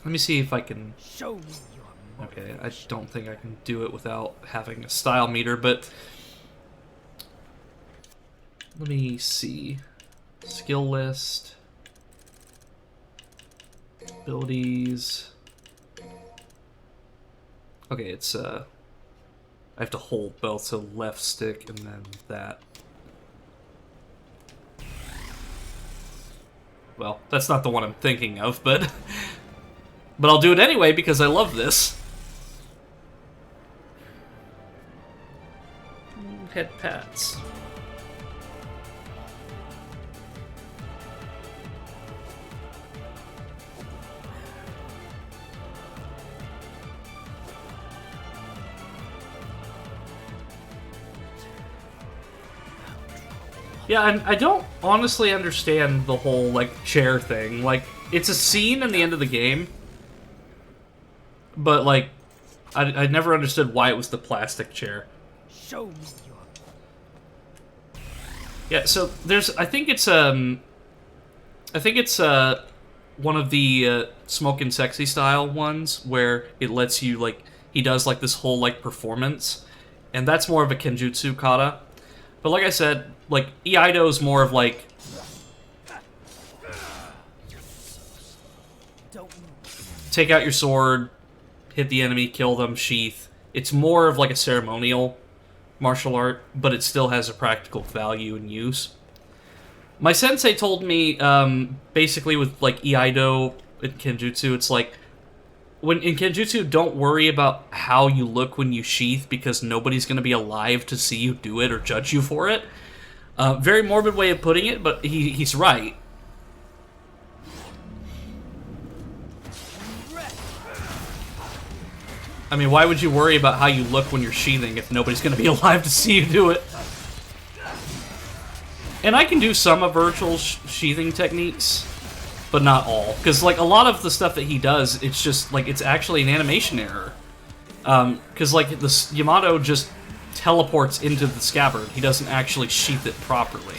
me see if I can... Show me your Okay, I don't think I can do it without having a style meter, but... Let me see. Skill list. Abilities... Okay, it's, I have to hold both, so left stick and then that. Well, that's not the one I'm thinking of, but... but I'll do it anyway because I love this. Head pats. Yeah, I don't honestly understand the whole, like, chair thing. Like, it's a scene in the end of the game, but, like, I never understood why it was the plastic chair. Show me your... Yeah, so there's, I think it's one of the Smoke and Sexy style ones where it lets you, like, he does, like, this whole, like, performance, and that's more of a Kenjutsu kata. But like I said, like, Iaido's more of, like... take out your sword, hit the enemy, kill them, sheath. It's more of, like, a ceremonial martial art, but it still has a practical value and use. My sensei told me, basically with, like, Iaido and Kenjutsu, it's like, when in Kenjutsu, don't worry about how you look when you sheath, because nobody's going to be alive to see you do it or judge you for it. Very morbid way of putting it, but he's right. I mean, why would you worry about how you look when you're sheathing if nobody's going to be alive to see you do it? And I can do some of Virgil's sheathing techniques, but not all. Because, like, a lot of the stuff that he does, it's just, like, it's actually an animation error. Because, like, the Yamato just teleports into the scabbard. He doesn't actually sheath it properly.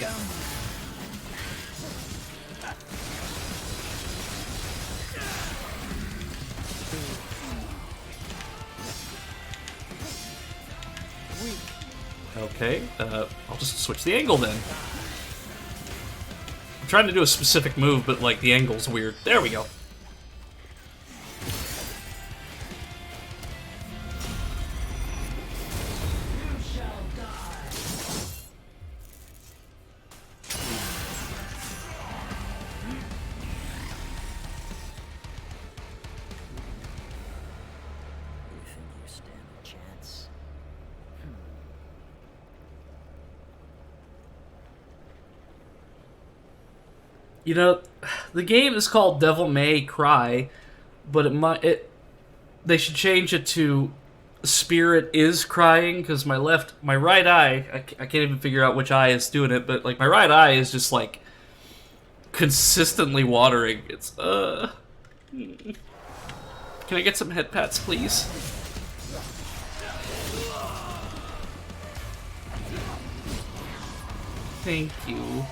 Okay, I'll just switch the angle then. I'm trying to do a specific move, but, like, the angle's weird. There we go. You know, the game is called Devil May Cry, but they should change it to Spirit is Crying, because my right eye, I can't even figure out which eye is doing it, but like my right eye is just like consistently watering. It's Can I get some head pats, please? Thank you.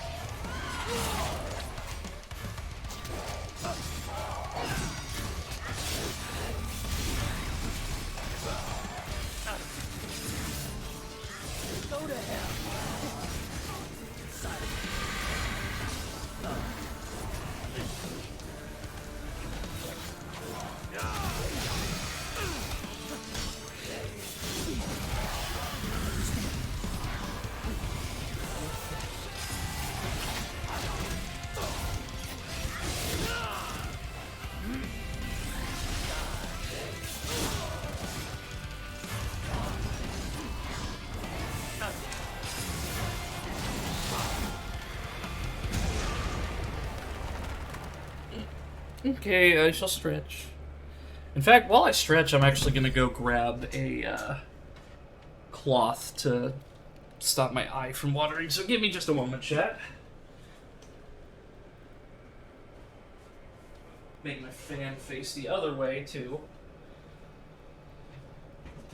Okay, I shall stretch. In fact, while I stretch, I'm actually gonna go grab a cloth to stop my eye from watering, so give me just a moment, chat. Make my fan face the other way, too.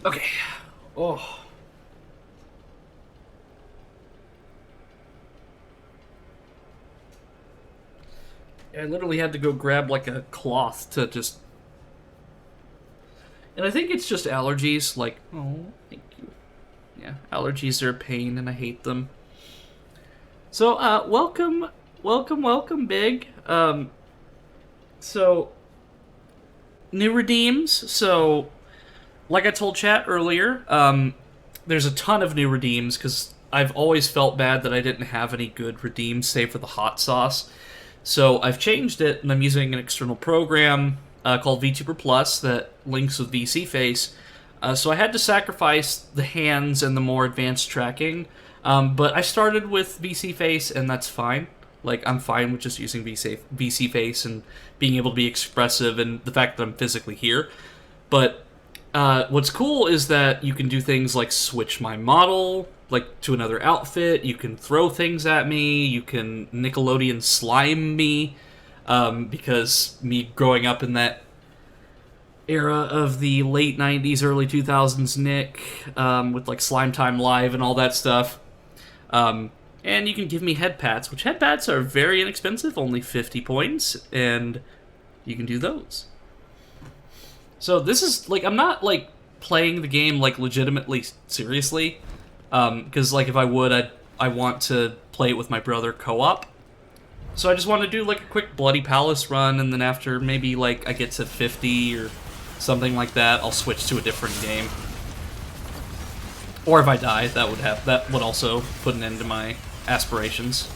Okay. Oh. I literally had to go grab, like, a cloth to just... And I think it's just allergies, like... Oh, thank you. Yeah, allergies are a pain, and I hate them. So, welcome, Big. So... New redeems, so... Like I told chat earlier, there's a ton of new redeems, because I've always felt bad that I didn't have any good redeems, save for the hot sauce. So I've changed it, and I'm using an external program called VTuber Plus that links with VC-Face. So I had to sacrifice the hands and the more advanced tracking, but I started with VC-Face, and that's fine. Like, I'm fine with just using VC-Face and being able to be expressive and the fact that I'm physically here. But what's cool is that you can do things like switch my model, like, to another outfit. You can throw things at me. You can Nickelodeon slime me, because me growing up in that era of the late 90s, early 2000s Nick, with, like, Slime Time Live and all that stuff. And you can give me head pats, which head pats are very inexpensive, only 50 points, and you can do those. So this is, like, I'm not, like, playing the game, like, legitimately seriously. Because, like, if I would, I want to play it with my brother co-op. So I just want to do, like, a quick Bloody Palace run, and then after maybe, like, I get to 50 or something like that, I'll switch to a different game. Or if I die, that would also put an end to my aspirations.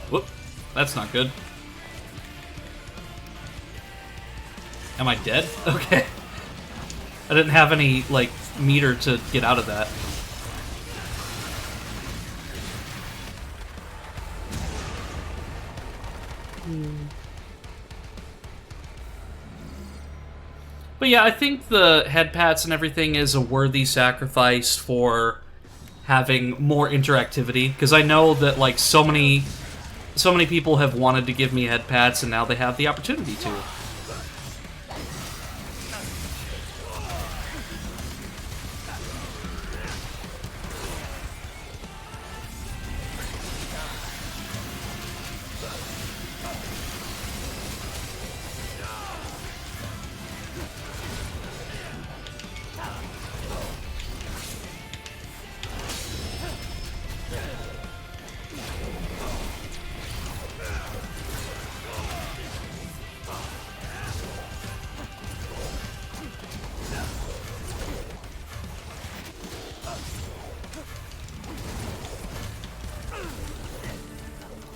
Whoop, that's not good. Am I dead? Okay. I didn't have any, like, meter to get out of that. But yeah, I think the head pats and everything is a worthy sacrifice for having more interactivity, because I know that, like, so many people have wanted to give me head pats, and now they have the opportunity to.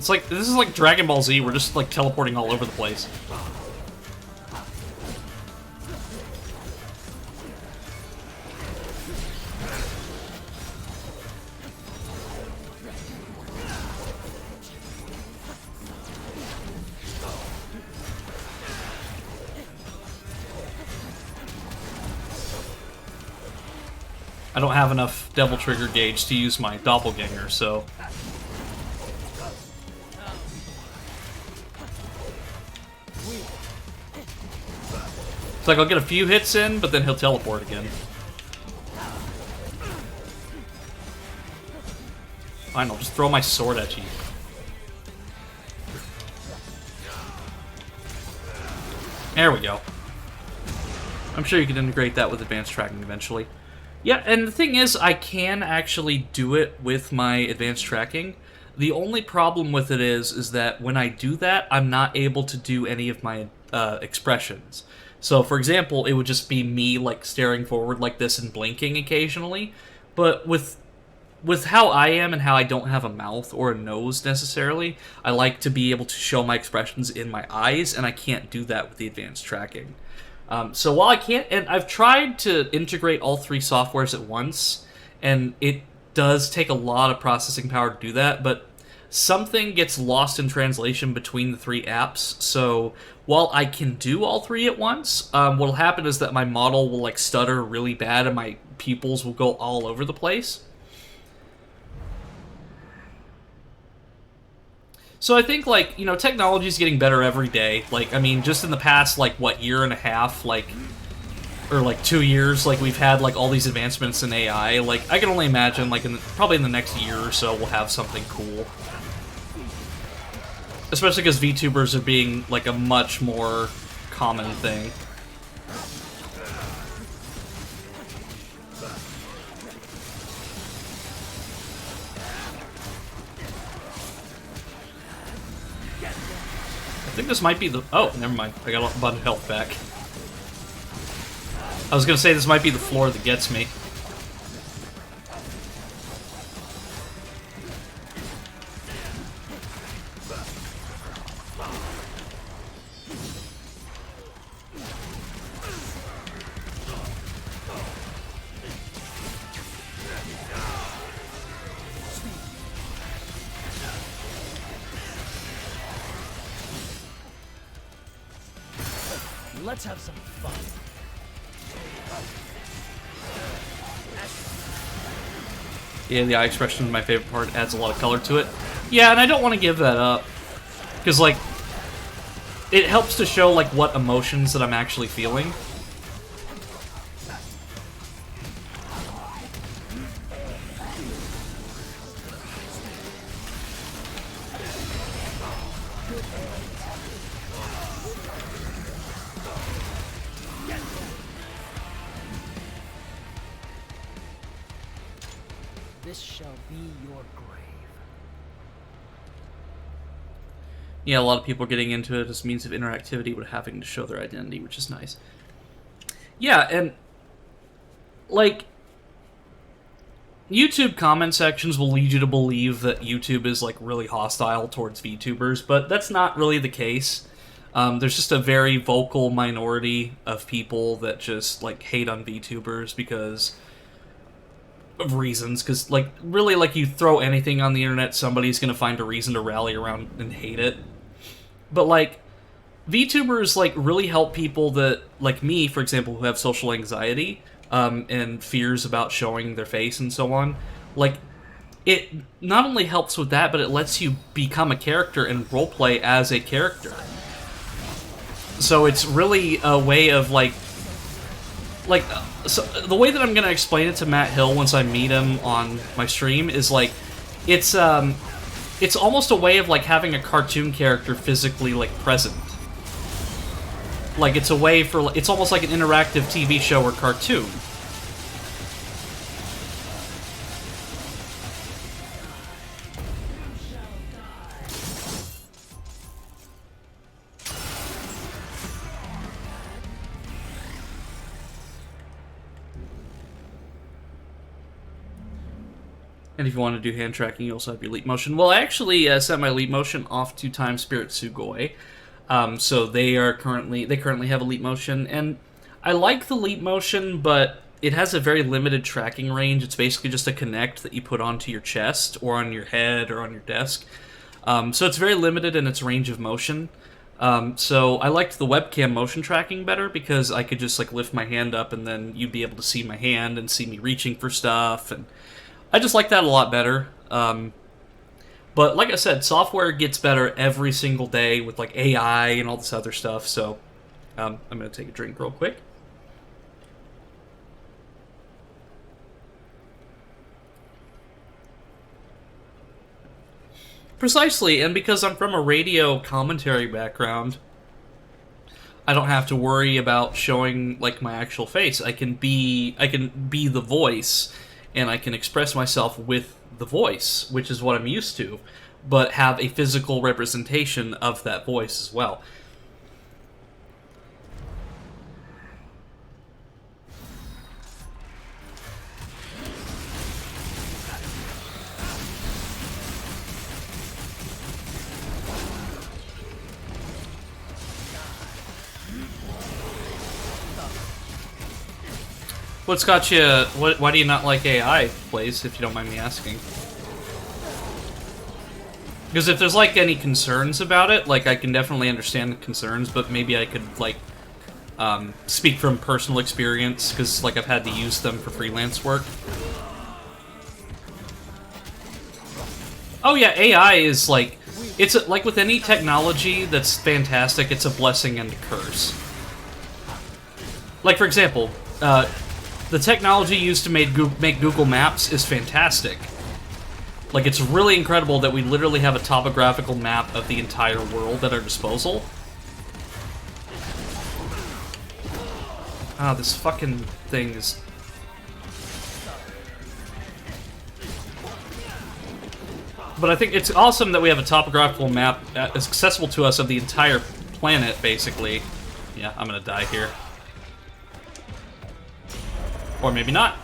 It's like, this is like Dragon Ball Z, we're just like teleporting all over the place. I don't have enough Devil Trigger gauge to use my doppelganger, so... It's like I'll get a few hits in, but then he'll teleport again. Fine, I'll just throw my sword at you. There we go. I'm sure you can integrate that with advanced tracking eventually. Yeah, and the thing is, I can actually do it with my advanced tracking. The only problem with it is that when I do that, I'm not able to do any of my expressions. So, for example, it would just be me, like, staring forward like this and blinking occasionally. But with how I am and how I don't have a mouth or a nose, necessarily, I like to be able to show my expressions in my eyes, and I can't do that with the advanced tracking. So while I can't, and I've tried to integrate all three softwares at once, and it does take a lot of processing power to do that, but something gets lost in translation between the three apps, so while I can do all three at once, what'll happen is that my model will, like, stutter really bad and my pupils will go all over the place. So I think, like, you know, technology's getting better every day. Like, I mean, just in the past, like, what, year and a half, like, or, like, 2 years, like, we've had, like, all these advancements in AI. Like, I can only imagine, like, probably in the next year or so, we'll have something cool. Especially because VTubers are being, like, a much more common thing. I think this might be the... Oh, never mind. I got a bunch of health back. I was gonna say this might be the floor that gets me. Let's have some fun. Yeah, the eye expression is my favorite part. Adds a lot of color to it. Yeah, and I don't want to give that up. Because, like, it helps to show, like, what emotions that I'm actually feeling. This shall be your grave. Yeah, a lot of people are getting into it as means of interactivity with having to show their identity, which is nice. Yeah, and, like, YouTube comment sections will lead you to believe that YouTube is, like, really hostile towards VTubers, but that's not really the case. There's just a very vocal minority of people that just, like, hate on VTubers because of reasons, because, like, really, like, you throw anything on the internet, somebody's gonna find a reason to rally around and hate it. But, like, VTubers, like, really help people that, like me, for example, who have social anxiety, and fears about showing their face and so on. Like, it not only helps with that, but it lets you become a character and roleplay as a character. So it's really a way of, like, so the way that I'm gonna explain it to Matt Hill once I meet him on my stream is, like, it's almost a way of, like, having a cartoon character physically, like, present. Like, it's a way for, it's almost like an interactive TV show or cartoon. And if you want to do hand tracking, you also have your leap motion. Well, I actually set my leap motion off to Time Spirit Sugoi. So they currently have a leap motion, and I like the leap motion, but it has a very limited tracking range. It's basically just a connect that you put onto your chest or on your head or on your desk. So it's very limited in its range of motion. So I liked the webcam motion tracking better because I could just like lift my hand up and then you'd be able to see my hand and see me reaching for stuff, and I just like that a lot better. But like I said, software gets better every single day with like AI and all this other stuff. So I'm gonna take a drink real quick. Precisely, and because I'm from a radio commentary background, I don't have to worry about showing like my actual face. I can be the voice, and I can express myself with the voice, which is what I'm used to, but have a physical representation of that voice as well. What's got you? Why do you not like AI plays, if you don't mind me asking? Because if there's like any concerns about it, like I can definitely understand the concerns, but maybe I could like speak from personal experience because like I've had to use them for freelance work. Oh yeah, AI is like like with any technology that's fantastic, it's a blessing and a curse. Like for example, the technology used to make Google Maps is fantastic. Like, it's really incredible that we literally have a topographical map of the entire world at our disposal. Ah, this fucking thing is... But I think it's awesome that we have a topographical map accessible to us of the entire planet, basically. Yeah, I'm gonna die here. Or maybe not.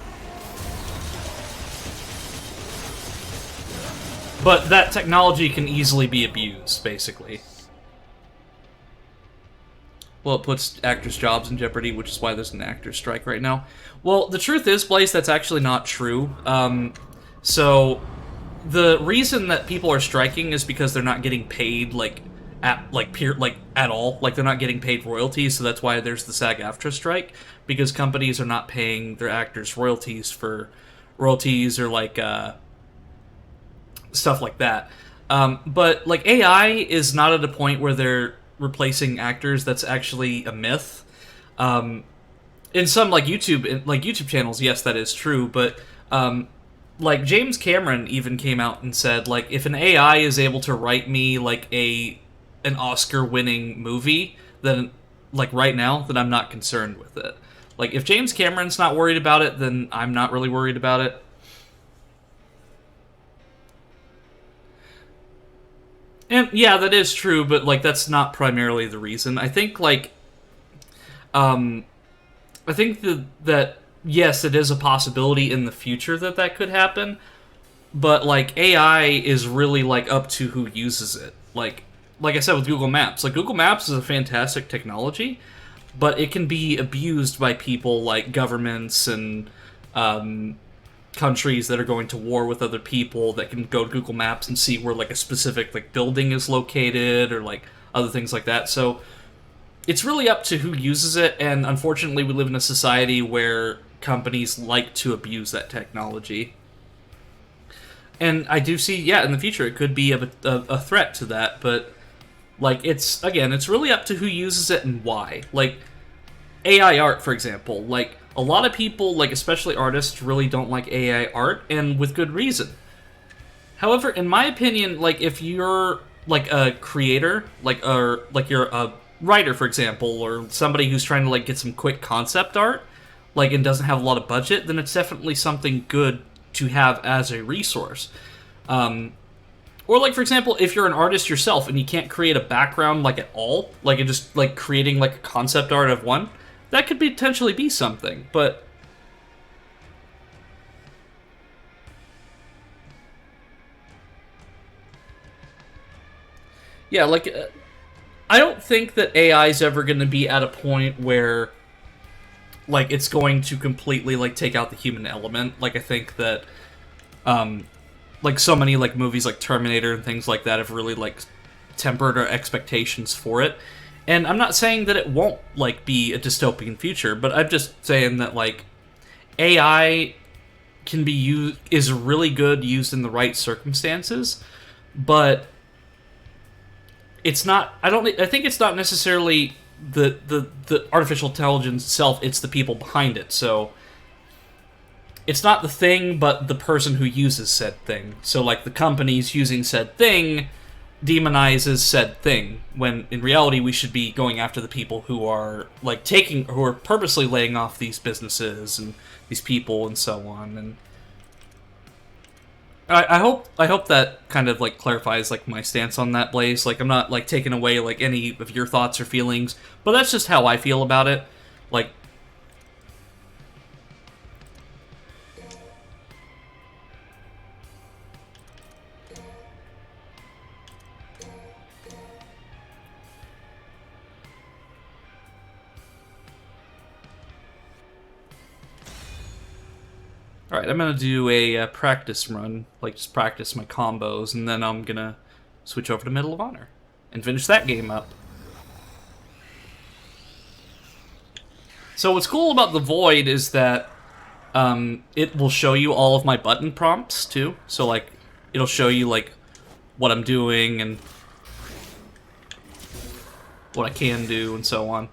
But that technology can easily be abused, basically. Well, it puts actors' jobs in jeopardy, which is why there's an actors' strike right now. Well, the truth is, Blaze, that's actually not true. So, the reason that people are striking is because they're not getting paid, at all. Like, they're not getting paid royalties, so that's why there's the SAG-AFTRA strike. Because companies are not paying their actors royalties or, stuff like that. But, like, AI is not at a point where they're replacing actors. That's actually a myth. In some, YouTube channels, yes, that is true, but, like, James Cameron even came out and said, like, if an AI is able to write me, like, an Oscar-winning movie, then, like, right now, then I'm not concerned with it. Like, if James Cameron's not worried about it, then I'm not really worried about it. And, yeah, that is true, but, like, that's not primarily the reason. I think, like, I think that, yes, it is a possibility in the future that could happen, but, like, AI is really, like, up to who uses it. Like I said with Google Maps. Like, Google Maps is a fantastic technology, but it can be abused by people like governments and, countries that are going to war with other people that can go to Google Maps and see where, like, a specific, like, building is located or, like, other things like that. So it's really up to who uses it, and unfortunately we live in a society where companies like to abuse that technology. And I do see, yeah, in the future it could be a threat to that, but, like, it's really up to who uses it and why. Like, AI art, for example, like, a lot of people, like, especially artists, really don't like AI art, and with good reason. However, in my opinion, like, if you're, like, a creator, like you're a writer, for example, or somebody who's trying to, like, get some quick concept art, like, and doesn't have a lot of budget, then it's definitely something good to have as a resource. Or, like, for example, if you're an artist yourself and you can't create a background, like, at all, like, and just, like, creating, like, a concept art of one, that could potentially be something, but Yeah, like, I don't think that AI is ever going to be at a point where, like, it's going to completely, like, take out the human element. Like, I think that, like, so many, like, movies like Terminator and things like that have really, like, tempered our expectations for it. And I'm not saying that it won't, like, be a dystopian future, but I'm just saying that, like, AI can be used, is really good used in the right circumstances, but it's not, I think it's not necessarily the artificial intelligence itself, it's the people behind it. So it's not the thing, but the person who uses said thing. So, like, the companies using said thing demonizes said thing, when in reality we should be going after the people who are, like, who are purposely laying off these businesses and these people and so on. And I hope that kind of, like, clarifies, like, my stance on that, Blaze. Like, I'm not, like, taking away, like, any of your thoughts or feelings, but that's just how I feel about it. Like, alright, I'm gonna do a practice run, like, just practice my combos, and then I'm gonna switch over to Medal of Honor and finish that game up. So what's cool about the Void is that it will show you all of my button prompts, too. So, like, it'll show you, like, what I'm doing and what I can do and so on.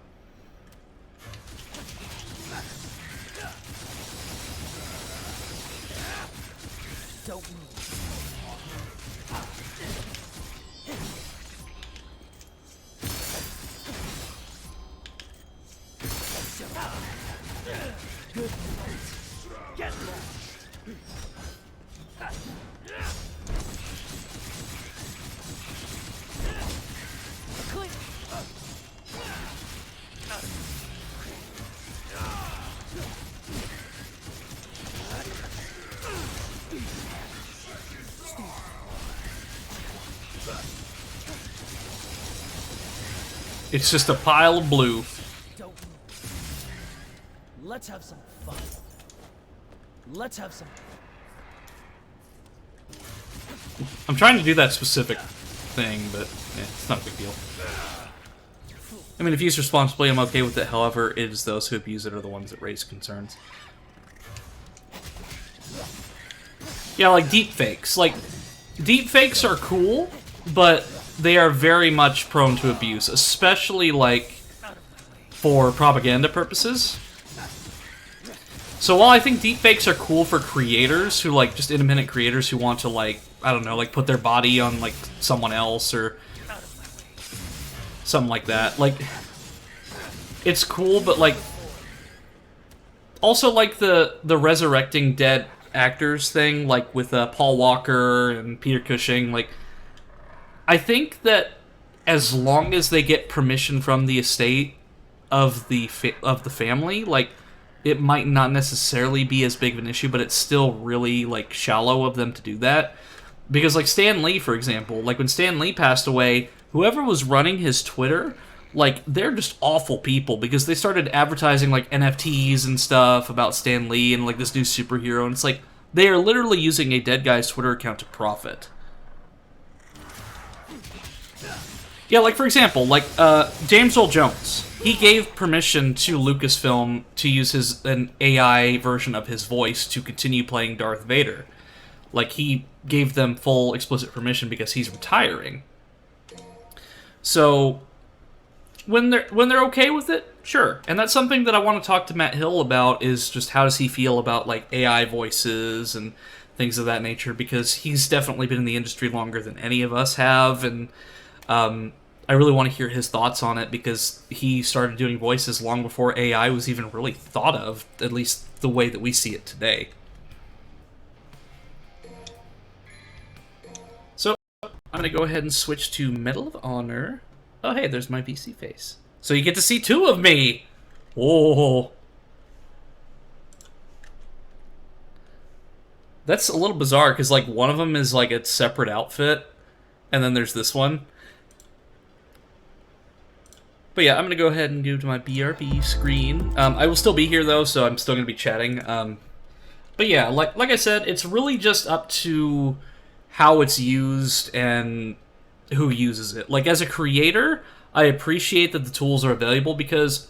It's just a pile of blue. Let's have some fun. Let's have some. I'm trying to do that specific thing, but yeah, it's not a big deal. I mean, if used responsibly, I'm okay with it. However, it is those who abuse it are the ones that raise concerns. Yeah, like deepfakes. Like, deepfakes are cool, but they are very much prone to abuse, especially, like, for propaganda purposes. So while I think deepfakes are cool for creators who, like, just independent creators who want to, like, I don't know, like, put their body on, like, someone else or something like that, like, it's cool, but, like, also, like, the resurrecting dead actors thing, like, with Paul Walker and Peter Cushing, like, I think that as long as they get permission from the estate of the family, like, it might not necessarily be as big of an issue, but it's still really, like, shallow of them to do that. Because, like, Stan Lee, for example, like, when Stan Lee passed away, whoever was running his Twitter, like, they're just awful people, because they started advertising, like, NFTs and stuff about Stan Lee and, like, this new superhero, and it's like, they are literally using a dead guy's Twitter account to profit. Yeah, like, for example, like, James Earl Jones. He gave permission to Lucasfilm to use an AI version of his voice to continue playing Darth Vader. Like, he gave them full explicit permission because he's retiring. So, when they're okay with it, sure. And that's something that I want to talk to Matt Hill about, is just how does he feel about, like, AI voices and things of that nature, because he's definitely been in the industry longer than any of us have, and I really want to hear his thoughts on it, because he started doing voices long before AI was even really thought of, at least the way that we see it today. So, I'm going to go ahead and switch to Medal of Honor. Oh, hey, there's my VC face. So you get to see two of me! Whoa. That's a little bizarre, because, like, one of them is, like, a separate outfit, and then there's this one. But yeah, I'm gonna go ahead and go to my BRB screen. I will still be here though, so I'm still gonna be chatting. But yeah, like I said, it's really just up to how it's used and who uses it. Like, as a creator, I appreciate that the tools are available because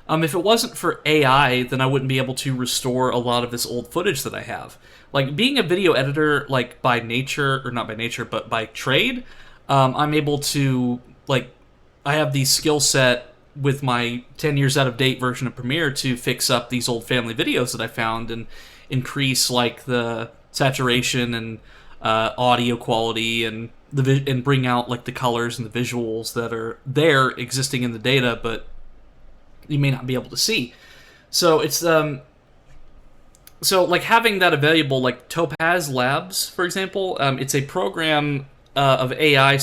if it wasn't for AI, then I wouldn't be able to restore a lot of this old footage that I have. Like, being a video editor, like, by nature, or not by nature, but by trade, I'm able to, like, I have the skill set with my 10 years out of date version of Premiere to fix up these old family videos that I found and increase, like, the saturation and audio quality and and bring out, like, the colors and the visuals that are there existing in the data, but you may not be able to see. So it's so like having that available, like Topaz Labs, for example, it's a program of AI